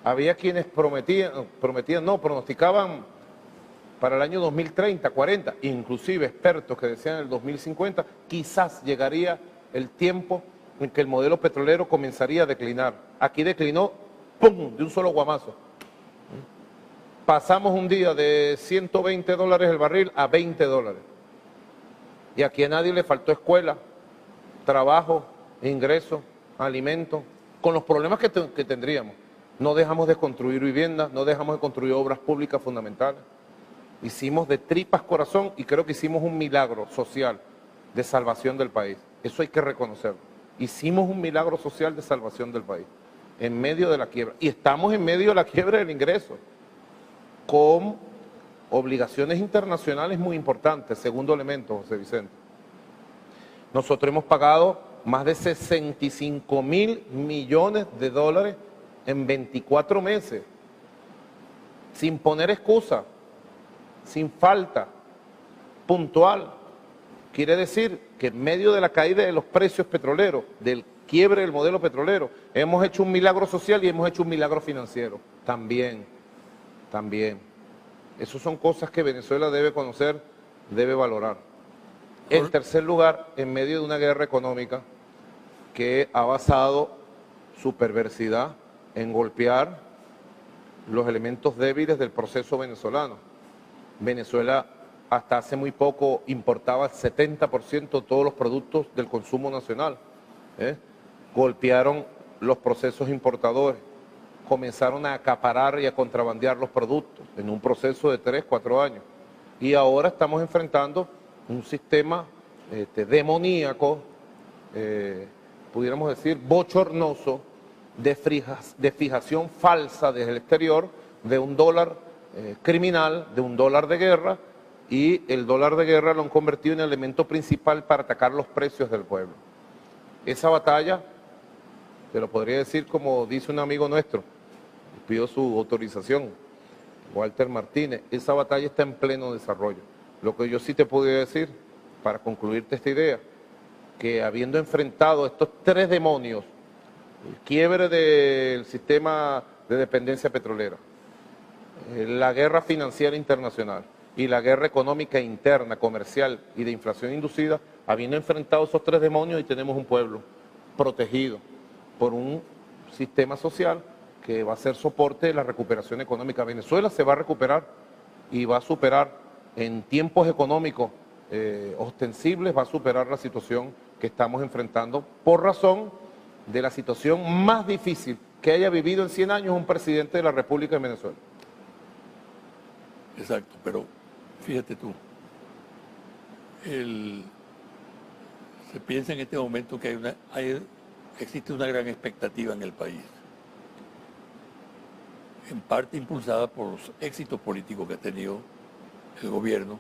Había quienes pronosticaban para el año 2030, 40, inclusive expertos que decían en el 2050, quizás llegaría el tiempo en que el modelo petrolero comenzaría a declinar. Aquí declinó, ¡pum!, de un solo guamazo. Pasamos un día de $120 el barril a $20. Y aquí a nadie le faltó escuela, trabajo, ingresos, alimentos, con los problemas que tendríamos. No dejamos de construir viviendas, no dejamos de construir obras públicas fundamentales. Hicimos de tripas corazón y creo que hicimos un milagro social de salvación del país. Eso hay que reconocerlo. Hicimos un milagro social de salvación del país en medio de la quiebra. Y estamos en medio de la quiebra del ingreso, con obligaciones internacionales muy importantes. Segundo elemento, José Vicente. Nosotros hemos pagado más de 65.000 millones de dólares en 24 meses, sin poner excusa, sin falta, puntual. Quiere decir que en medio de la caída de los precios petroleros, del quiebre del modelo petrolero, hemos hecho un milagro social y hemos hecho un milagro financiero. También. Esas son cosas que Venezuela debe conocer, debe valorar. En tercer lugar, en medio de una guerra económica que ha basado su perversidad en golpear los elementos débiles del proceso venezolano. Venezuela hasta hace muy poco importaba el 70% de todos los productos del consumo nacional. Golpearon los procesos importadores, comenzaron a acaparar y a contrabandear los productos en un proceso de 3, 4 años. Y ahora estamos enfrentando un sistema demoníaco, pudiéramos decir bochornoso, de fijación falsa desde el exterior de un dólar criminal, de un dólar de guerra, y el dólar de guerra lo han convertido en el elemento principal para atacar los precios del pueblo. Esa batalla, te lo podría decir como dice un amigo nuestro, pido su autorización, Walter Martínez, esa batalla está en pleno desarrollo. Lo que yo sí te podría decir, para concluirte esta idea, que habiendo enfrentado estos tres demonios, el quiebre del sistema de dependencia petrolera, la guerra financiera internacional y la guerra económica interna, comercial y de inflación inducida, habiendo enfrentado esos tres demonios, y tenemos un pueblo protegido por un sistema social que va a ser soporte de la recuperación económica. Venezuela se va a recuperar y va a superar en tiempos económicos ostensibles, va a superar la situación que estamos enfrentando por razón de la situación más difícil que haya vivido en 100 años un presidente de la República de Venezuela. Exacto, pero fíjate tú, se piensa en este momento que existe una gran expectativa en el país, en parte impulsada por los éxitos políticos que ha tenido el gobierno,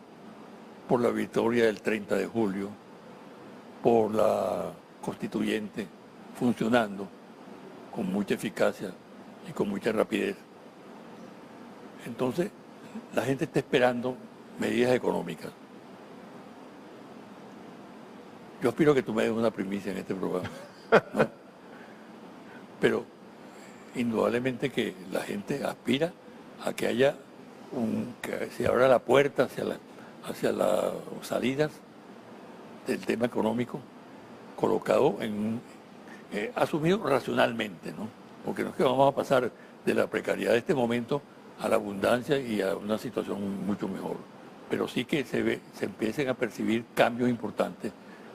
por la victoria del 30 de julio, por la constituyente funcionando con mucha eficacia y con mucha rapidez. Entonces, la gente está esperando medidas económicas. Yo aspiro a que tú me des una primicia en este programa, ¿no? Pero indudablemente que la gente aspira a que haya que se abra la puerta hacia las salidas del tema económico, colocado asumido racionalmente, ¿no? Porque no es que vamos a pasar de la precariedad de este momento a la abundancia y a una situación mucho mejor, pero sí que se empiecen a percibir cambios importantes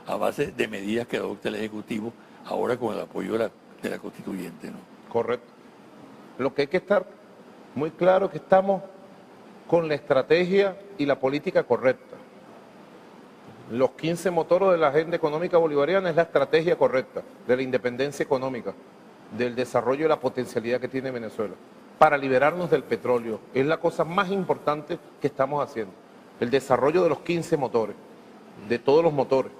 a base de medidas que adopte el Ejecutivo, ahora con el apoyo de la Constituyente, ¿no? Correcto. Lo que hay que estar muy claro es que estamos con la estrategia y la política correcta. Los 15 motores de la agenda económica bolivariana es la estrategia correcta de la independencia económica, del desarrollo y la potencialidad que tiene Venezuela, para liberarnos del petróleo. Es la cosa más importante que estamos haciendo. El desarrollo de los 15 motores, de todos los motores,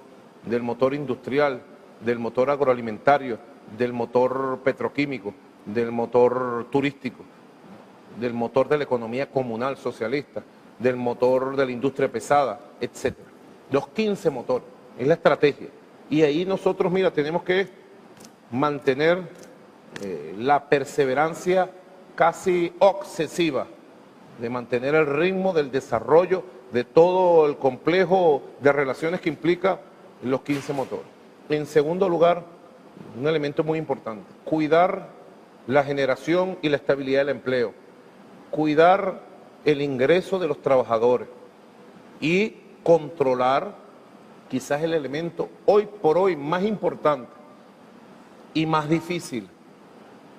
del motor industrial, del motor agroalimentario, del motor petroquímico, del motor turístico, del motor de la economía comunal socialista, del motor de la industria pesada, etc. Los 15 motores, es la estrategia. Y ahí nosotros, mira, tenemos que mantener la perseverancia casi obsesiva de mantener el ritmo del desarrollo de todo el complejo de relaciones que implica los 15 motores. En segundo lugar, un elemento muy importante, cuidar la generación y la estabilidad del empleo, cuidar el ingreso de los trabajadores y controlar quizás el elemento hoy por hoy más importante y más difícil,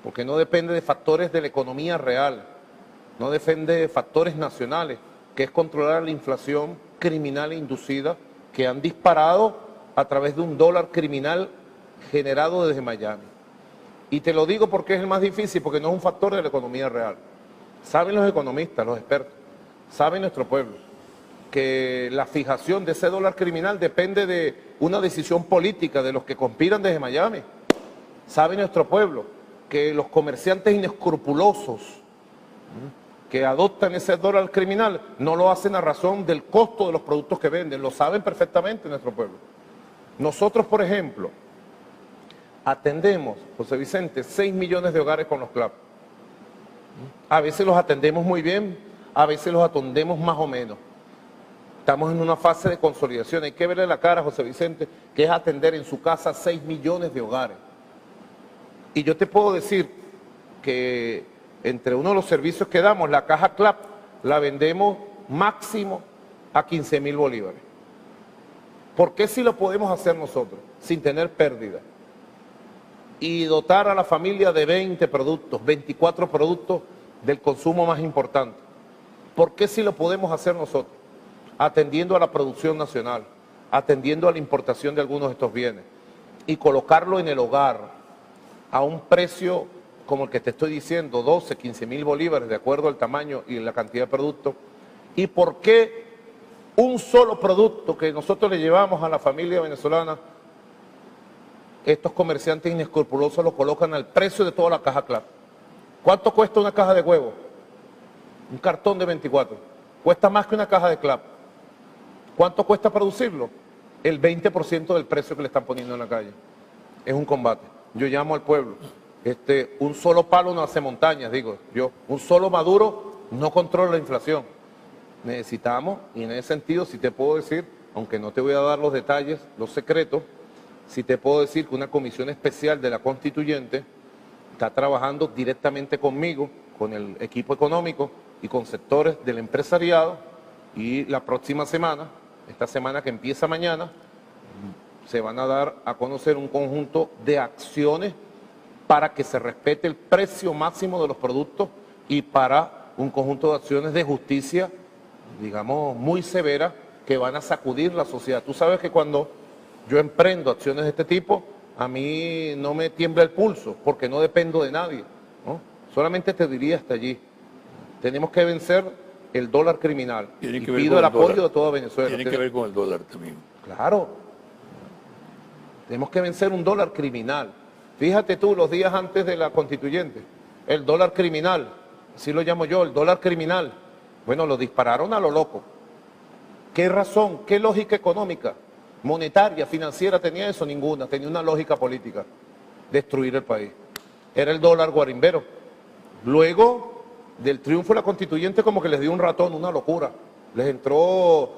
porque no depende de factores de la economía real, no depende de factores nacionales, que es controlar la inflación criminal e inducida que han disparado a través de un dólar criminal generado desde Miami. Y te lo digo porque es el más difícil, porque no es un factor de la economía real. Saben los economistas, los expertos, sabe nuestro pueblo, que la fijación de ese dólar criminal depende de una decisión política de los que conspiran desde Miami. Sabe nuestro pueblo que los comerciantes inescrupulosos que adoptan ese dólar criminal no lo hacen a razón del costo de los productos que venden, lo saben perfectamente nuestro pueblo. Nosotros, por ejemplo, atendemos, José Vicente, 6 millones de hogares con los CLAP. A veces los atendemos muy bien, a veces los atendemos más o menos. Estamos en una fase de consolidación. Hay que verle la cara a José Vicente, que es atender en su casa 6 millones de hogares. Y yo te puedo decir que entre uno de los servicios que damos, la caja CLAP, la vendemos máximo a 15.000 bolívares. ¿Por qué si lo podemos hacer nosotros, sin tener pérdida? Y dotar a la familia de 20 productos, 24 productos del consumo más importante. ¿Por qué si lo podemos hacer nosotros? Atendiendo a la producción nacional, atendiendo a la importación de algunos de estos bienes y colocarlo en el hogar a un precio como el que te estoy diciendo, 12, 15.000 bolívares de acuerdo al tamaño y la cantidad de productos. ¿Y por qué un solo producto que nosotros le llevamos a la familia venezolana, estos comerciantes inescrupulosos lo colocan al precio de toda la caja CLAP? ¿Cuánto cuesta una caja de huevos? Un cartón de 24. Cuesta más que una caja de clap. ¿Cuánto cuesta producirlo? El 20% del precio que le están poniendo en la calle. Es un combate. Yo llamo al pueblo. Un solo palo no hace montañas, digo yo. Un solo Maduro no controla la inflación. Necesitamos, y en ese sentido, si te puedo decir, aunque no te voy a dar los detalles, los secretos, si te puedo decir que una comisión especial de la Constituyente está trabajando directamente conmigo, con el equipo económico y con sectores del empresariado, y la próxima semana, esta semana que empieza mañana, se van a dar a conocer un conjunto de acciones para que se respete el precio máximo de los productos y para un conjunto de acciones de justicia, digamos, muy severa, que van a sacudir la sociedad. Tú sabes que cuando yo emprendo acciones de este tipo, a mí no me tiembla el pulso, porque no dependo de nadie, ¿no? Solamente te diría hasta allí. Tenemos que vencer el dólar criminal. Y pido el apoyo de toda Venezuela. Tiene que ver con el dólar también. Claro. Tenemos que vencer un dólar criminal. Fíjate tú, los días antes de la constituyente, el dólar criminal, así lo llamo yo, el dólar criminal. Bueno, lo dispararon a lo loco. ¿Qué razón, qué lógica económica, monetaria, financiera tenía eso? Ninguna. Tenía una lógica política: destruir el país. Era el dólar guarimbero. Luego del triunfo de la constituyente, como que les dio un ratón, una locura. Les entró,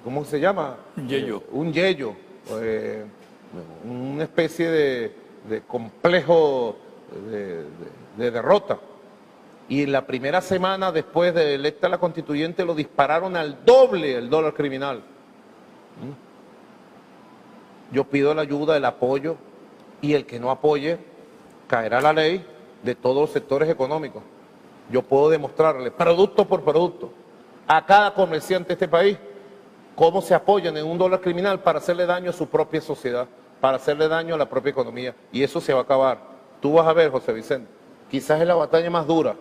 ¿cómo se llama? Un yello. Un yello. Una especie de complejo de derrota. Y en la primera semana después de electa la constituyente lo dispararon al doble el dólar criminal. Yo pido la ayuda, el apoyo, y el que no apoye caerá la ley de todos los sectores económicos. Yo puedo demostrarle, producto por producto, a cada comerciante de este país, cómo se apoyan en un dólar criminal para hacerle daño a su propia sociedad, para hacerle daño a la propia economía. Y eso se va a acabar. Tú vas a ver, José Vicente, quizás es la batalla más dura,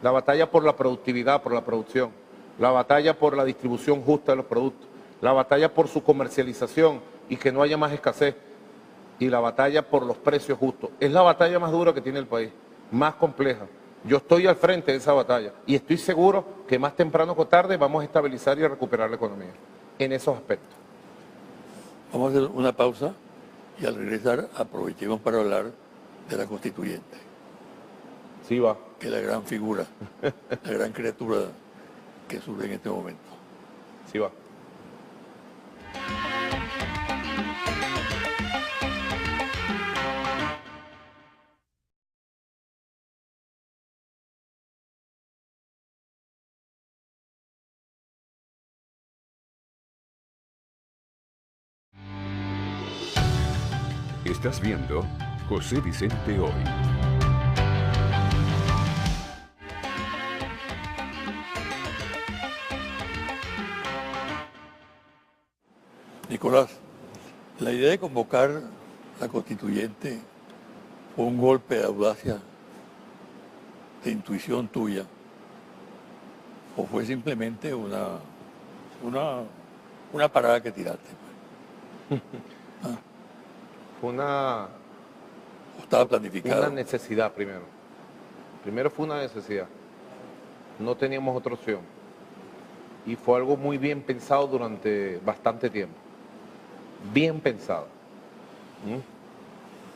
la batalla por la productividad, por la producción, la batalla por la distribución justa de los productos, la batalla por su comercialización y que no haya más escasez, y la batalla por los precios justos. Es la batalla más dura que tiene el país, más compleja. Yo estoy al frente de esa batalla y estoy seguro que más temprano que tarde vamos a estabilizar y a recuperar la economía en esos aspectos. Vamos a hacer una pausa y al regresar aprovechemos para hablar de la constituyente. Sí va. Que es la gran figura, la gran criatura que surge en este momento. Sí va. Estás viendo José Vicente Hoy. Nicolás, la idea de convocar la constituyente fue un golpe de audacia, de intuición tuya, o fue simplemente una parada que tiraste. Fue una... ¿O estaba planificado? Una necesidad primero. Primero fue una necesidad. No teníamos otra opción. Y fue algo muy bien pensado durante bastante tiempo. Bien pensado.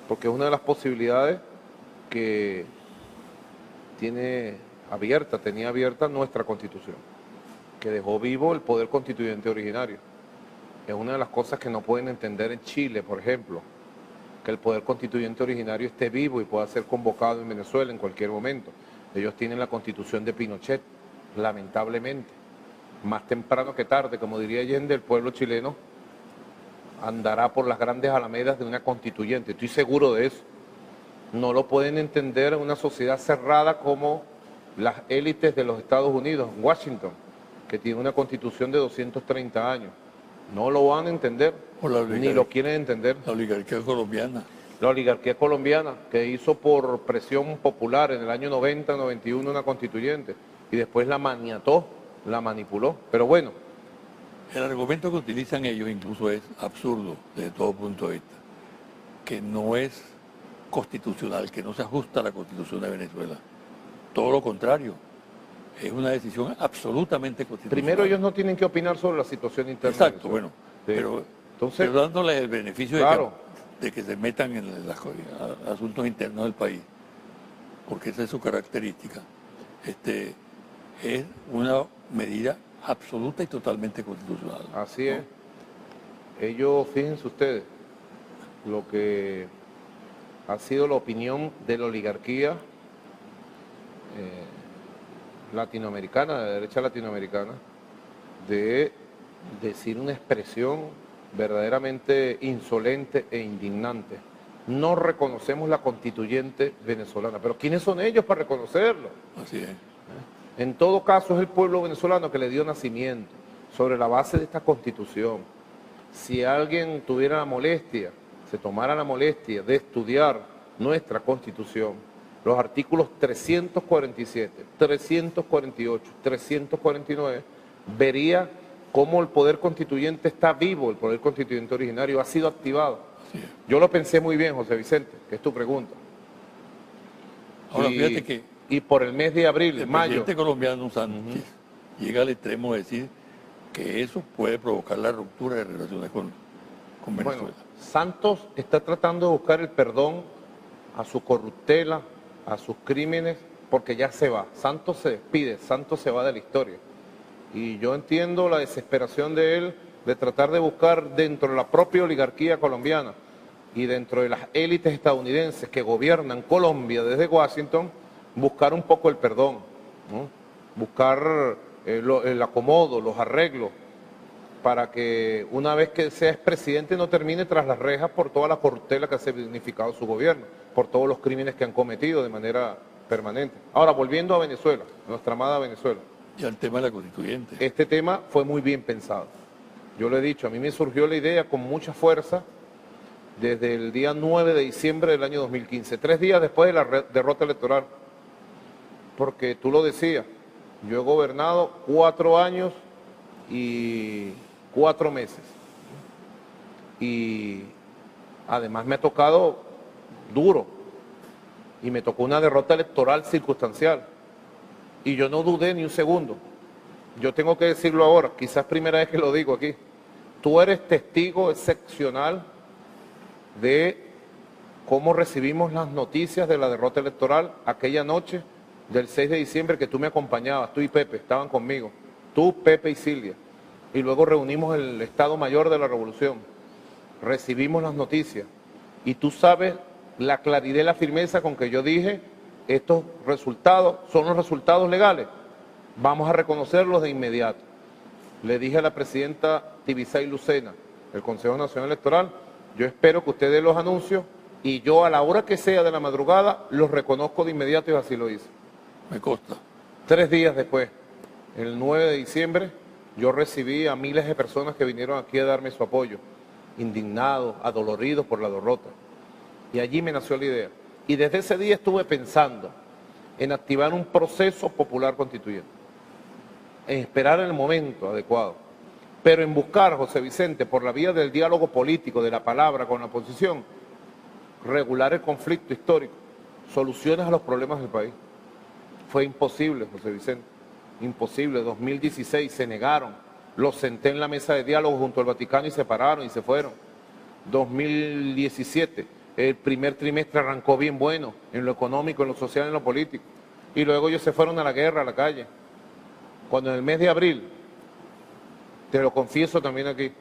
Porque es una de las posibilidades que tenía abierta nuestra Constitución, que dejó vivo el poder constituyente originario. Es una de las cosas que no pueden entender en Chile, por ejemplo, que el poder constituyente originario esté vivo y pueda ser convocado en Venezuela en cualquier momento. Ellos tienen la Constitución de Pinochet, lamentablemente. Más temprano que tarde, como diría Allende, el pueblo chileno andará por las grandes alamedas de una constituyente. Estoy seguro de eso. No lo pueden entender en una sociedad cerrada como las élites de los Estados Unidos, Washington, que tiene una constitución de 230 años. No lo van a entender, ni lo quieren entender. La oligarquía colombiana. La oligarquía colombiana, que hizo por presión popular en el año 90, 91 una constituyente, y después la maniató, la manipuló. Pero bueno. El argumento que utilizan ellos incluso es absurdo desde todo punto de vista, que no es constitucional, que no se ajusta a la Constitución de Venezuela. Todo lo contrario, es una decisión absolutamente constitucional. Primero, ellos no tienen que opinar sobre la situación interna. Exacto, bueno, Sí. pero Entonces, dándoles el beneficio claro, de que se metan en los asuntos internos del país, porque esa es su característica, es una medida absoluta y totalmente constitucional. así ¿no? es. Ellos, fíjense ustedes, lo que ha sido la opinión de la oligarquía latinoamericana, de la derecha latinoamericana, de decir una expresión verdaderamente insolente e indignante. No reconocemos la constituyente venezolana, pero ¿quiénes son ellos para reconocerlo? Así es. En todo caso es el pueblo venezolano que le dio nacimiento sobre la base de esta constitución. Si alguien tuviera la molestia, se tomara la molestia de estudiar nuestra constitución, los artículos 347, 348, 349, vería cómo el poder constituyente está vivo, el poder constituyente originario ha sido activado. Así es. Yo lo pensé muy bien, José Vicente, que es tu pregunta. Ahora, fíjate que y por el mes de abril, el mayo, presidente colombiano Sánchez llega al extremo de decir que eso puede provocar la ruptura de relaciones con Venezuela. bueno, Santos está tratando de buscar el perdón a su corruptela, a sus crímenes, porque ya se va. Santos se despide, Santos se va de la historia. Y yo entiendo la desesperación de él de tratar de buscar dentro de la propia oligarquía colombiana y dentro de las élites estadounidenses que gobiernan Colombia desde Washington, buscar un poco el perdón, ¿no? Buscar el acomodo, los arreglos, para que una vez que sea presidente no termine tras las rejas por toda la corruptela que ha significado su gobierno, por todos los crímenes que han cometido de manera permanente. Ahora, volviendo a Venezuela, nuestra amada Venezuela. Y al tema de la constituyente. Este tema fue muy bien pensado. Yo lo he dicho, a mí me surgió la idea con mucha fuerza desde el día 9 de diciembre del año 2015, 3 días después de la derrota electoral. Porque tú lo decías, yo he gobernado 4 años y 4 meses. Y además me ha tocado duro. Y me tocó una derrota electoral circunstancial. Y yo no dudé ni un segundo. Yo tengo que decirlo ahora, quizás primera vez que lo digo aquí. Tú eres testigo excepcional de cómo recibimos las noticias de la derrota electoral aquella noche del 6 de diciembre que tú me acompañabas, tú y Pepe, estaban conmigo. Tú, Pepe y Silvia. Y luego reunimos el Estado Mayor de la Revolución. Recibimos las noticias. Y tú sabes la claridad y la firmeza con que yo dije, estos resultados son los resultados legales. Vamos a reconocerlos de inmediato. Le dije a la presidenta Tibisay Lucena, del Consejo Nacional Electoral, yo espero que usted dé los anuncios y yo a la hora que sea de la madrugada los reconozco de inmediato y así lo hice. Me consta. 3 días después, el 9 de diciembre, yo recibí a miles de personas que vinieron aquí a darme su apoyo, indignados, adoloridos por la derrota. Y allí me nació la idea. Y desde ese día estuve pensando en activar un proceso popular constituyente, en esperar el momento adecuado, pero en buscar, José Vicente, por la vía del diálogo político, de la palabra con la oposición, regular el conflicto histórico, soluciones a los problemas del país. Fue imposible, José Vicente, imposible. 2016 se negaron, los senté en la mesa de diálogo junto al Vaticano y se pararon y se fueron. 2017, el primer trimestre arrancó bien bueno, en lo económico, en lo social, en lo político. Y luego ellos se fueron a la guerra, a la calle. Cuando en el mes de abril, te lo confieso también aquí,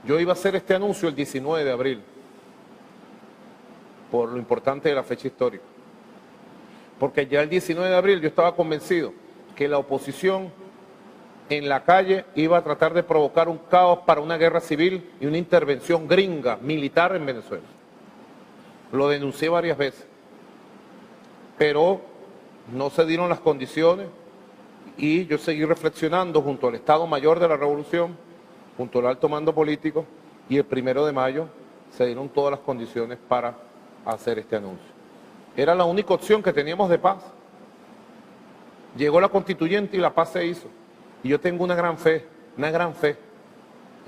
yo iba a hacer este anuncio el 19 de abril, por lo importante de la fecha histórica. Porque ya el 19 de abril yo estaba convencido que la oposición en la calle iba a tratar de provocar un caos para una guerra civil y una intervención gringa, militar en Venezuela. Lo denuncié varias veces, pero no se dieron las condiciones y yo seguí reflexionando junto al Estado Mayor de la Revolución, junto al alto mando político, y el 1 de mayo se dieron todas las condiciones para hacer este anuncio. Era la única opción que teníamos de paz. Llegó la constituyente y la paz se hizo. Y yo tengo una gran fe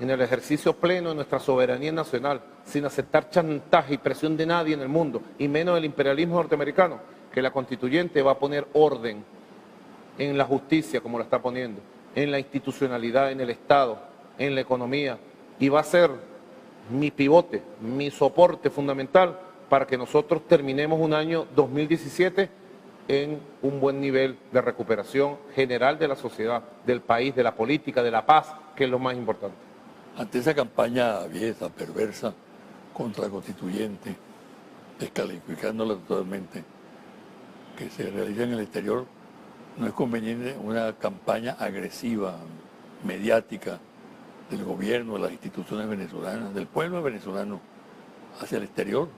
en el ejercicio pleno de nuestra soberanía nacional, sin aceptar chantaje y presión de nadie en el mundo, y menos del imperialismo norteamericano, que la constituyente va a poner orden en la justicia, como la está poniendo, en la institucionalidad, en el Estado, en la economía, y va a ser mi pivote, mi soporte fundamental para que nosotros terminemos un año 2017 en un buen nivel de recuperación general de la sociedad, del país, de la política, de la paz, que es lo más importante. Ante esa campaña aviesa, perversa, contra constituyente, descalificándola totalmente, que se realiza en el exterior, no es conveniente una campaña agresiva, mediática, del gobierno, de las instituciones venezolanas, del pueblo venezolano hacia el exterior,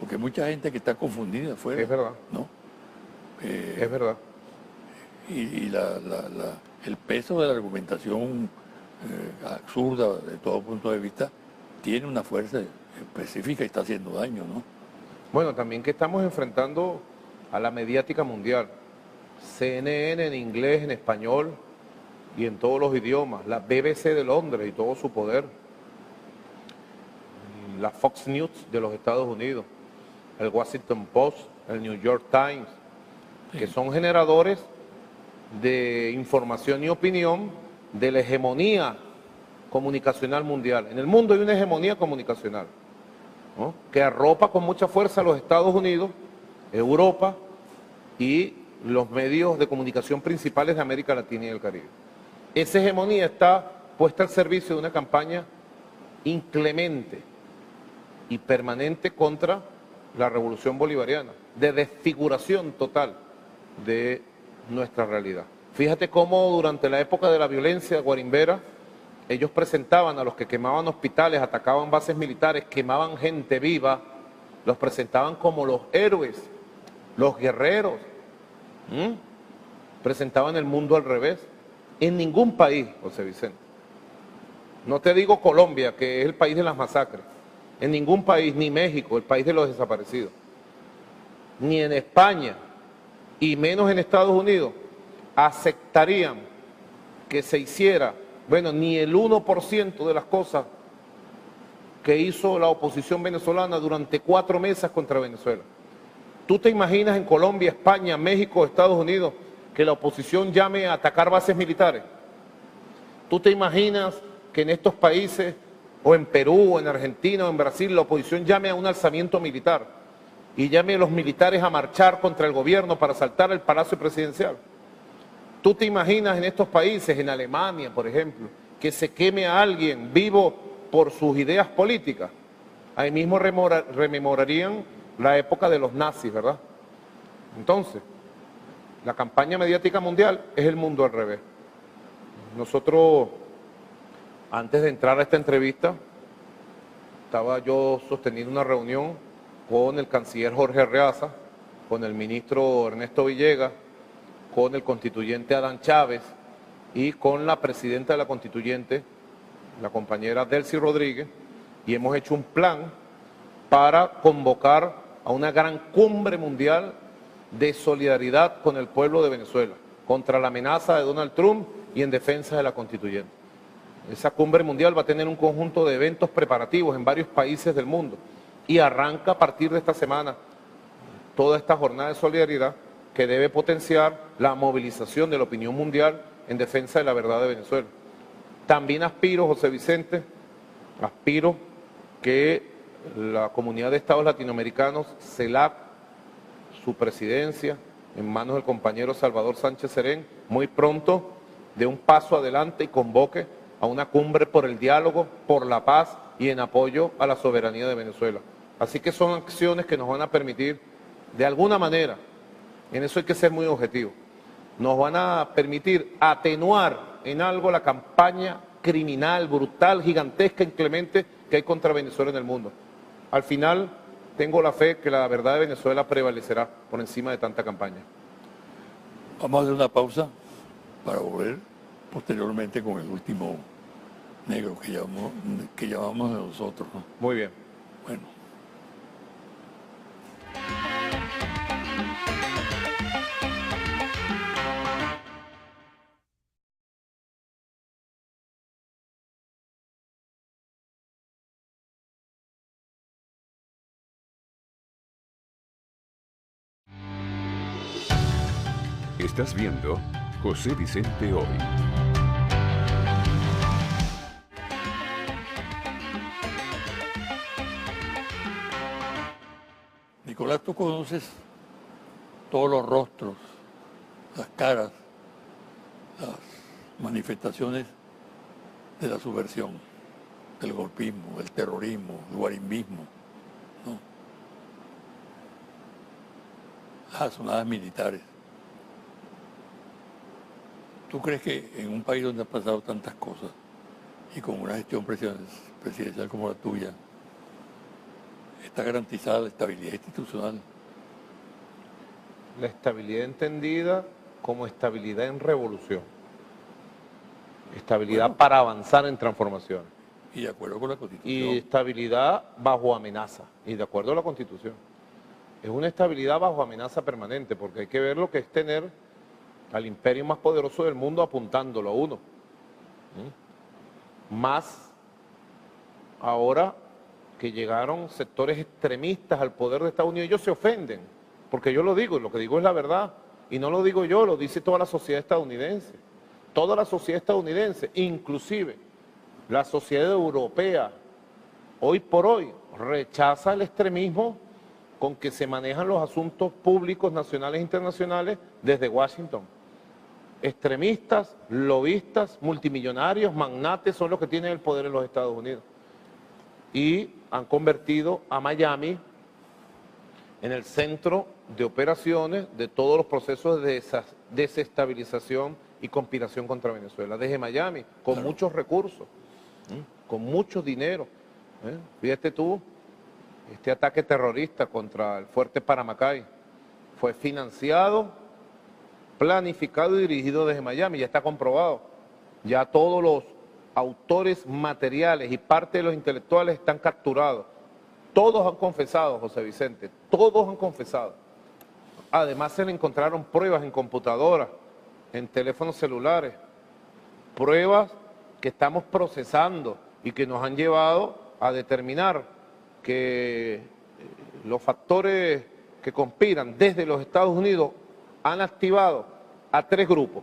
porque hay mucha gente que está confundida afuera. Es verdad. ¿No? Es verdad. Y el peso de la argumentación absurda de todo punto de vista tiene una fuerza específica y está haciendo daño, ¿no? Bueno, también que estamos enfrentando a la mediática mundial. CNN en inglés, en español y en todos los idiomas. La BBC de Londres y todo su poder. La Fox News de los Estados Unidos. El Washington Post, el New York Times, que son generadores de información y opinión de la hegemonía comunicacional mundial. En el mundo hay una hegemonía comunicacional, ¿no?, que arropa con mucha fuerza a los Estados Unidos, Europa y los medios de comunicación principales de América Latina y el Caribe. Esa hegemonía está puesta al servicio de una campaña inclemente y permanente contra la revolución bolivariana, de desfiguración total de nuestra realidad. Fíjate cómo durante la época de la violencia guarimbera, ellos presentaban a los que quemaban hospitales, atacaban bases militares, quemaban gente viva, los presentaban como los héroes, los guerreros. Presentaban el mundo al revés. En ningún país, José Vicente, no te digo Colombia, que es el país de las masacres, en ningún país, ni México, el país de los desaparecidos, ni en España, y menos en Estados Unidos, aceptarían que se hiciera, bueno, ni el 1% de las cosas que hizo la oposición venezolana durante 4 meses contra Venezuela. ¿Tú te imaginas en Colombia, España, México, Estados Unidos, que la oposición llame a atacar bases militares? ¿Tú te imaginas que en estos países, o en Perú, o en Argentina, o en Brasil, la oposición llame a un alzamiento militar y llame a los militares a marchar contra el gobierno para asaltar el Palacio Presidencial? ¿Tú te imaginas en estos países, en Alemania, por ejemplo, que se queme a alguien vivo por sus ideas políticas? Ahí mismo rememorarían la época de los nazis, ¿verdad? Entonces, la campaña mediática mundial es el mundo al revés. Nosotros, antes de entrar a esta entrevista, estaba yo sosteniendo una reunión con el canciller Jorge Arreaza, con el ministro Ernesto Villegas, con el constituyente Adán Chávez y con la presidenta de la constituyente, la compañera Delcy Rodríguez, y hemos hecho un plan para convocar a una gran cumbre mundial de solidaridad con el pueblo de Venezuela, contra la amenaza de Donald Trump y en defensa de la constituyente. Esa cumbre mundial va a tener un conjunto de eventos preparativos en varios países del mundo y arranca a partir de esta semana toda esta jornada de solidaridad que debe potenciar la movilización de la opinión mundial en defensa de la verdad de Venezuela. También aspiro, José Vicente, aspiro que la Comunidad de Estados Latinoamericanos, CELAC, su presidencia, en manos del compañero Salvador Sánchez Serén, muy pronto dé un paso adelante y convoque a una cumbre por el diálogo, por la paz y en apoyo a la soberanía de Venezuela. Así que son acciones que nos van a permitir, de alguna manera, en eso hay que ser muy objetivo, nos van a permitir atenuar en algo la campaña criminal, brutal, gigantesca, inclemente que hay contra Venezuela en el mundo. Al final, tengo la fe que la verdad de Venezuela prevalecerá por encima de tanta campaña. Vamos a hacer una pausa para volver posteriormente con el último negro que llamamos de nosotros, ¿no? Muy bien. Bueno. Estás viendo José Vicente Hoy. Nicolás, tú conoces todos los rostros, las caras, las manifestaciones de la subversión, del golpismo, del terrorismo, del guarimbismo, ¿no? Las azonadas militares. ¿Tú crees que en un país donde han pasado tantas cosas y con una gestión presidencial como la tuya, está garantizada la estabilidad institucional? La estabilidad entendida como estabilidad en revolución. Estabilidad Bueno, para avanzar en transformación. y de acuerdo con la Constitución. Y estabilidad bajo amenaza. Y de acuerdo a la Constitución. Es una estabilidad bajo amenaza permanente, porque hay que ver lo que es tener al imperio más poderoso del mundo apuntándolo a uno. Más ahora que llegaron sectores extremistas al poder de Estados Unidos, ellos se ofenden, porque yo lo digo, y lo que digo es la verdad, y no lo digo yo, lo dice toda la sociedad estadounidense. Toda la sociedad estadounidense, inclusive la sociedad europea, hoy por hoy, rechaza el extremismo con que se manejan los asuntos públicos nacionales e internacionales desde Washington. Extremistas, lobistas, multimillonarios, magnates son los que tienen el poder en los Estados Unidos. Y han convertido a Miami en el centro de operaciones de todos los procesos de desestabilización y conspiración contra Venezuela. Desde Miami, con Claro. muchos recursos, con mucho dinero. Fíjate tú, este ataque terrorista contra el fuerte Paramacay fue financiado, planificado y dirigido desde Miami, ya está comprobado. Ya todos los autores materiales y parte de los intelectuales están capturados. Todos han confesado, José Vicente, todos han confesado. Además se le encontraron pruebas en computadoras, en teléfonos celulares, pruebas que estamos procesando y que nos han llevado a determinar que los factores que conspiran desde los Estados Unidos han activado a 3 grupos.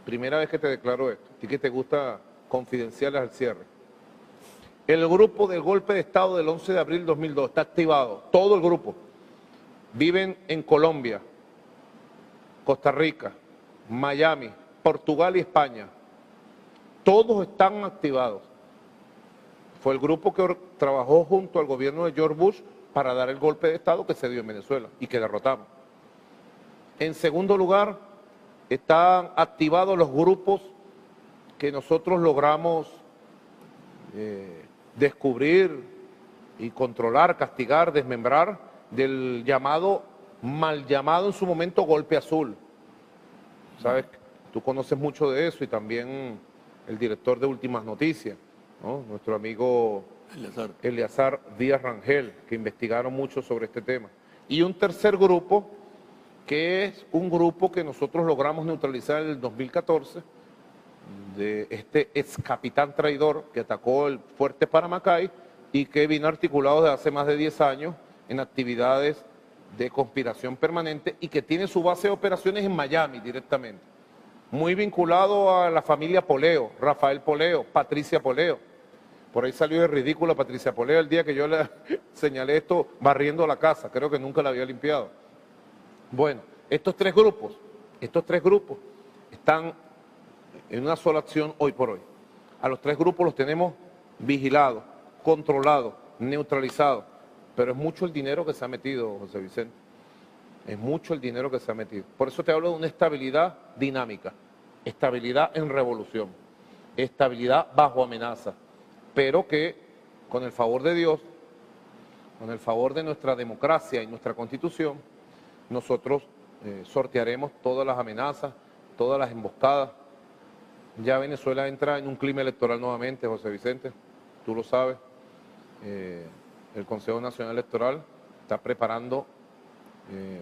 Primera vez que te declaro esto, a ti que te gusta confidenciales al cierre. El grupo del golpe de Estado del 11 de abril de 2002 está activado, todo el grupo. Viven en Colombia, Costa Rica, Miami, Portugal y España. Todos están activados. Fue el grupo que trabajó junto al gobierno de George Bush para dar el golpe de Estado que se dio en Venezuela y que derrotamos. En segundo lugar, están activados los grupos que nosotros logramos descubrir y controlar, castigar, desmembrar del llamado, mal llamado en su momento golpe azul. Sabes, tú conoces mucho de eso y también el director de Últimas Noticias, ¿no? Nuestro amigo Eleazar Díaz Rangel, que investigaron mucho sobre este tema. Y un tercer grupo, que es un grupo que nosotros logramos neutralizar en el 2014, de este ex capitán traidor que atacó el fuerte Paramacay y que vino articulado desde hace más de 10 años en actividades de conspiración permanente y que tiene su base de operaciones en Miami directamente. Muy vinculado a la familia Poleo, Rafael Poleo, Patricia Poleo. Por ahí salió de ridículo Patricia Poleo el día que yo le señalé esto barriendo la casa, creo que nunca la había limpiado. Bueno, estos tres grupos están en una sola acción hoy por hoy. A los 3 grupos los tenemos vigilados, controlados, neutralizados, pero es mucho el dinero que se ha metido, José Vicente. Es mucho el dinero que se ha metido. Por eso te hablo de una estabilidad dinámica, estabilidad en revolución, estabilidad bajo amenaza, pero que con el favor de Dios, con el favor de nuestra democracia y nuestra Constitución, nosotros sortearemos todas las amenazas, todas las emboscadas. Ya Venezuela entra en un clima electoral nuevamente, José Vicente, tú lo sabes. El Consejo Nacional Electoral está preparando,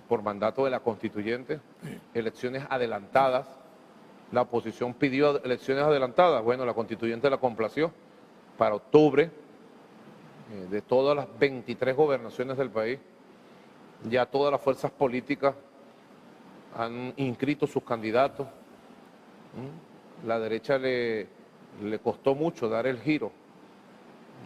por mandato de la Constituyente, elecciones adelantadas. La oposición pidió elecciones adelantadas, bueno, la Constituyente la complació para octubre de todas las 23 gobernaciones del país. Ya todas las fuerzas políticas han inscrito sus candidatos, La derecha le costó mucho dar el giro,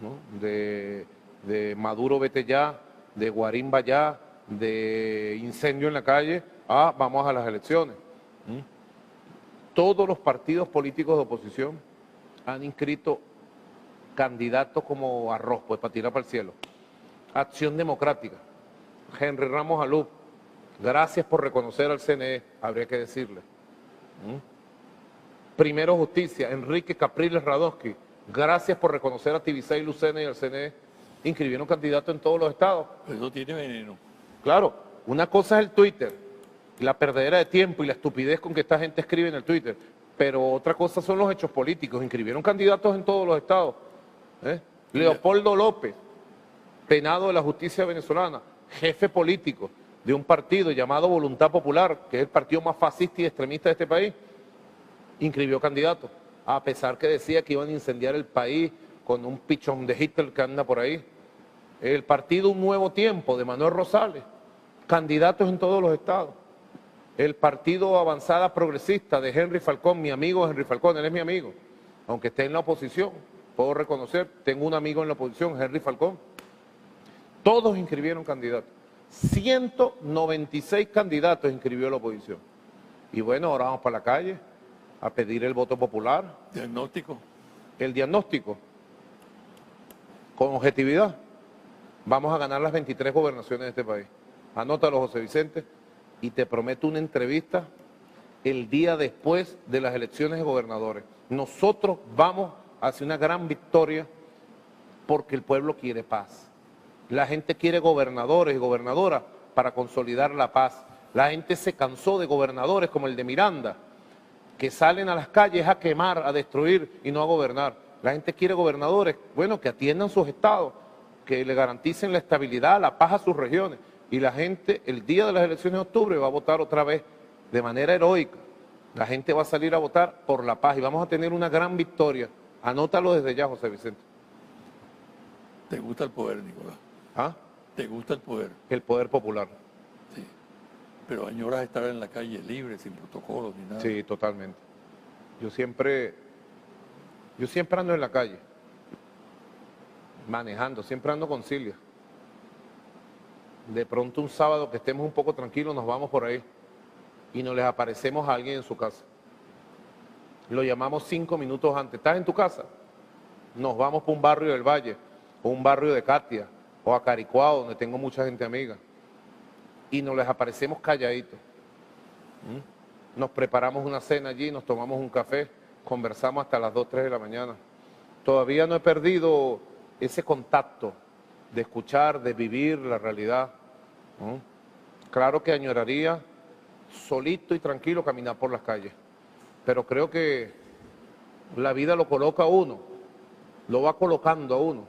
¿no? De Maduro vete ya, de Guarín ya, de incendio en la calle, a vamos a las elecciones. Todos los partidos políticos de oposición han inscrito candidatos como arroz, pues para tirar para el cielo. Acción Democrática, Henry Ramos Alú, gracias por reconocer al CNE, habría que decirle. Primero Justicia, Enrique Capriles Radonsky, gracias por reconocer a Tibisay Lucena y al CNE, inscribieron candidatos en todos los estados. Eso tiene veneno. Claro, una cosa es el Twitter, la perdedera de tiempo y la estupidez con que esta gente escribe en el Twitter, pero otra cosa son los hechos políticos, inscribieron candidatos en todos los estados. Leopoldo López, penado de la justicia venezolana, jefe político de un partido llamado Voluntad Popular, que es el partido más fascista y extremista de este país, inscribió candidatos, a pesar que decía que iban a incendiar el país con un pichón de Hitler que anda por ahí. El partido Un Nuevo Tiempo de Manuel Rosales, candidatos en todos los estados. El partido Avanzada Progresista de Henry Falcón, mi amigo Henry Falcón, él es mi amigo, aunque esté en la oposición, puedo reconocer, tengo un amigo en la oposición, Henry Falcón. Todos inscribieron candidatos. 196 candidatos inscribió la oposición. Y bueno, ahora vamos para la calle a pedir el voto popular. Diagnóstico. El diagnóstico, con objetividad, vamos a ganar las 23 gobernaciones de este país. Anótalo, José Vicente, y te prometo una entrevista el día después de las elecciones de gobernadores. Nosotros vamos hacia una gran victoria porque el pueblo quiere paz. La gente quiere gobernadores y gobernadoras para consolidar la paz. La gente se cansó de gobernadores como el de Miranda, que salen a las calles a quemar, a destruir y no a gobernar. La gente quiere gobernadores, bueno, que atiendan sus estados, que le garanticen la estabilidad, la paz a sus regiones. Y la gente, el día de las elecciones de octubre, va a votar otra vez de manera heroica. La gente va a salir a votar por la paz y vamos a tener una gran victoria. Anótalo desde ya, José Vicente. ¿Te gusta el poder, Nicolás? ¿Ah? ¿Te gusta el poder? El poder popular. Sí. Pero añoras estar en la calle libre, sin protocolos ni nada. Sí, totalmente. Yo siempre ando en la calle, manejando, siempre ando con Silvia. De pronto un sábado que estemos un poco tranquilos, nos vamos por ahí y nos les aparecemos a alguien en su casa. Lo llamamos 5 minutos antes. ¿Estás en tu casa? Nos vamos para un barrio del Valle, o un barrio de Katia, o a Caricuao, donde tengo mucha gente amiga. Y nos les aparecemos calladitos. Nos preparamos una cena allí, nos tomamos un café, conversamos hasta las 2, 3 de la mañana. Todavía no he perdido ese contacto de escuchar, de vivir la realidad. Claro que añoraría solito y tranquilo caminar por las calles, pero creo que la vida lo coloca a uno, lo va colocando a uno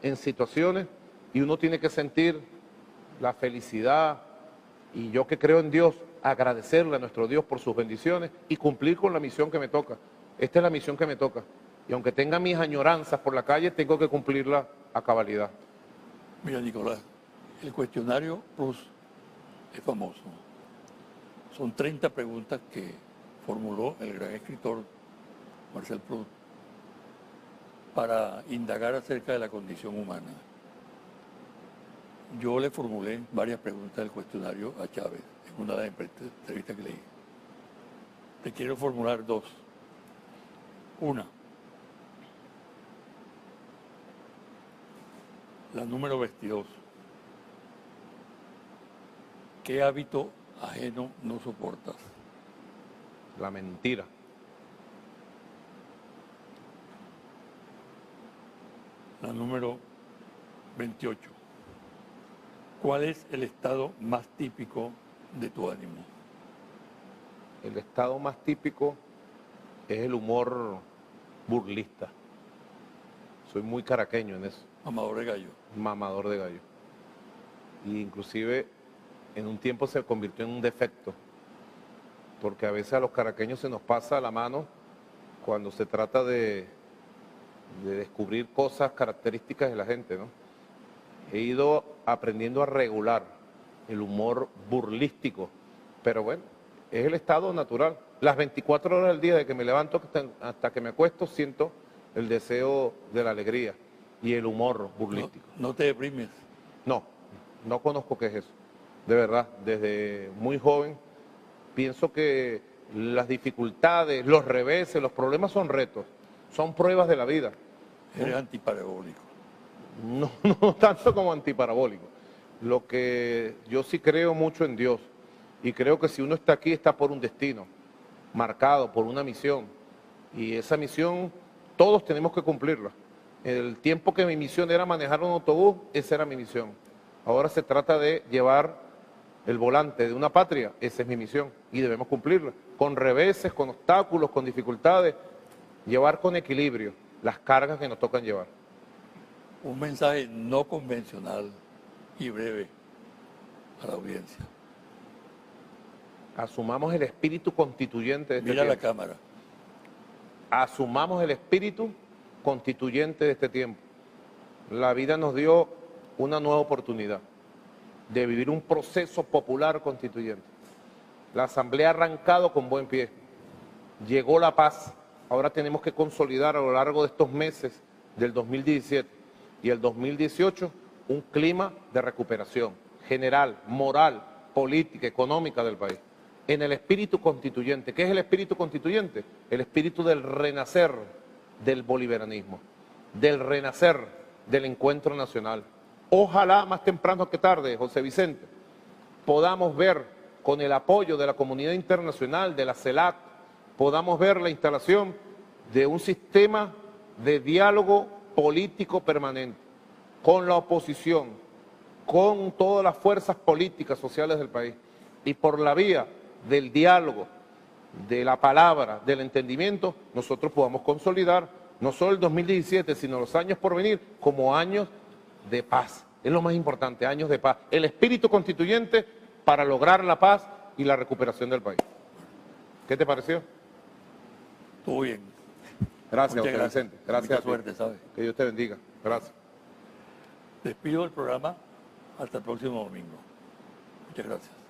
en situaciones y uno tiene que sentir la felicidad, y yo que creo en Dios, agradecerle a nuestro Dios por sus bendiciones y cumplir con la misión que me toca. Esta es la misión que me toca, y aunque tenga mis añoranzas por la calle, tengo que cumplirla a cabalidad. Mira, Nicolás, el cuestionario Proust es famoso. Son 30 preguntas que formuló el gran escritor Marcel Proust para indagar acerca de la condición humana. Yo le formulé varias preguntas del cuestionario a Chávez en una de las entrevistas que leí. Te quiero formular 2. Una, la número 22. ¿Qué hábito ajeno no soportas? La mentira. La número 28. ¿Cuál es el estado más típico de tu ánimo? El estado más típico es el humor burlista. Soy muy caraqueño en eso. Amador de gallo. Mamador de gallo. Y inclusive en un tiempo se convirtió en un defecto, porque a veces a los caraqueños se nos pasa la mano cuando se trata de descubrir cosas características de la gente, ¿no? He ido aprendiendo a regular el humor burlístico, pero bueno, es el estado natural. las 24 horas del día, de que me levanto hasta que me acuesto, siento el deseo de la alegría y el humor burlístico. No te deprimes. No conozco qué es eso. De verdad, desde muy joven pienso que las dificultades, los reveses, los problemas son retos, son pruebas de la vida. Eres antiparabólico. No tanto como antiparabólico. Lo que yo sí creo mucho en Dios, y creo que si uno está aquí está por un destino, marcado por una misión, y esa misión todos tenemos que cumplirla. El tiempo que mi misión era manejar un autobús, esa era mi misión. Ahora se trata de llevar el volante de una patria, esa es mi misión, y debemos cumplirla, con reveses, con obstáculos, con dificultades, llevar con equilibrio las cargas que nos tocan llevar. Un mensaje no convencional y breve a la audiencia. Asumamos el espíritu constituyente de este Mira la tiempo. cámara. Asumamos el espíritu constituyente de este tiempo. La vida nos dio una nueva oportunidad de vivir un proceso popular constituyente. La Asamblea ha arrancado con buen pie. Llegó la paz. Ahora tenemos que consolidar a lo largo de estos meses del 2017 y el 2018 un clima de recuperación general, moral, política, económica del país. En el espíritu constituyente. ¿Qué es el espíritu constituyente? El espíritu del renacer del bolivarianismo, del renacer del encuentro nacional. Ojalá más temprano que tarde, José Vicente, podamos ver con el apoyo de la comunidad internacional, de la CELAC, podamos ver la instalación de un sistema de diálogo político permanente con la oposición, con todas las fuerzas políticas sociales del país, y por la vía del diálogo, de la palabra, del entendimiento, nosotros podamos consolidar no solo el 2017, sino los años por venir como años de paz. Es lo más importante, años de paz. El espíritu constituyente para lograr la paz y la recuperación del país. ¿Qué te pareció? Estuvo bien. Gracias, Muchas José gracias. Vicente. Gracias Mucha a ti. suerte, ¿sabes? Que Dios te bendiga. Gracias. Despido el programa hasta el próximo domingo. Muchas gracias.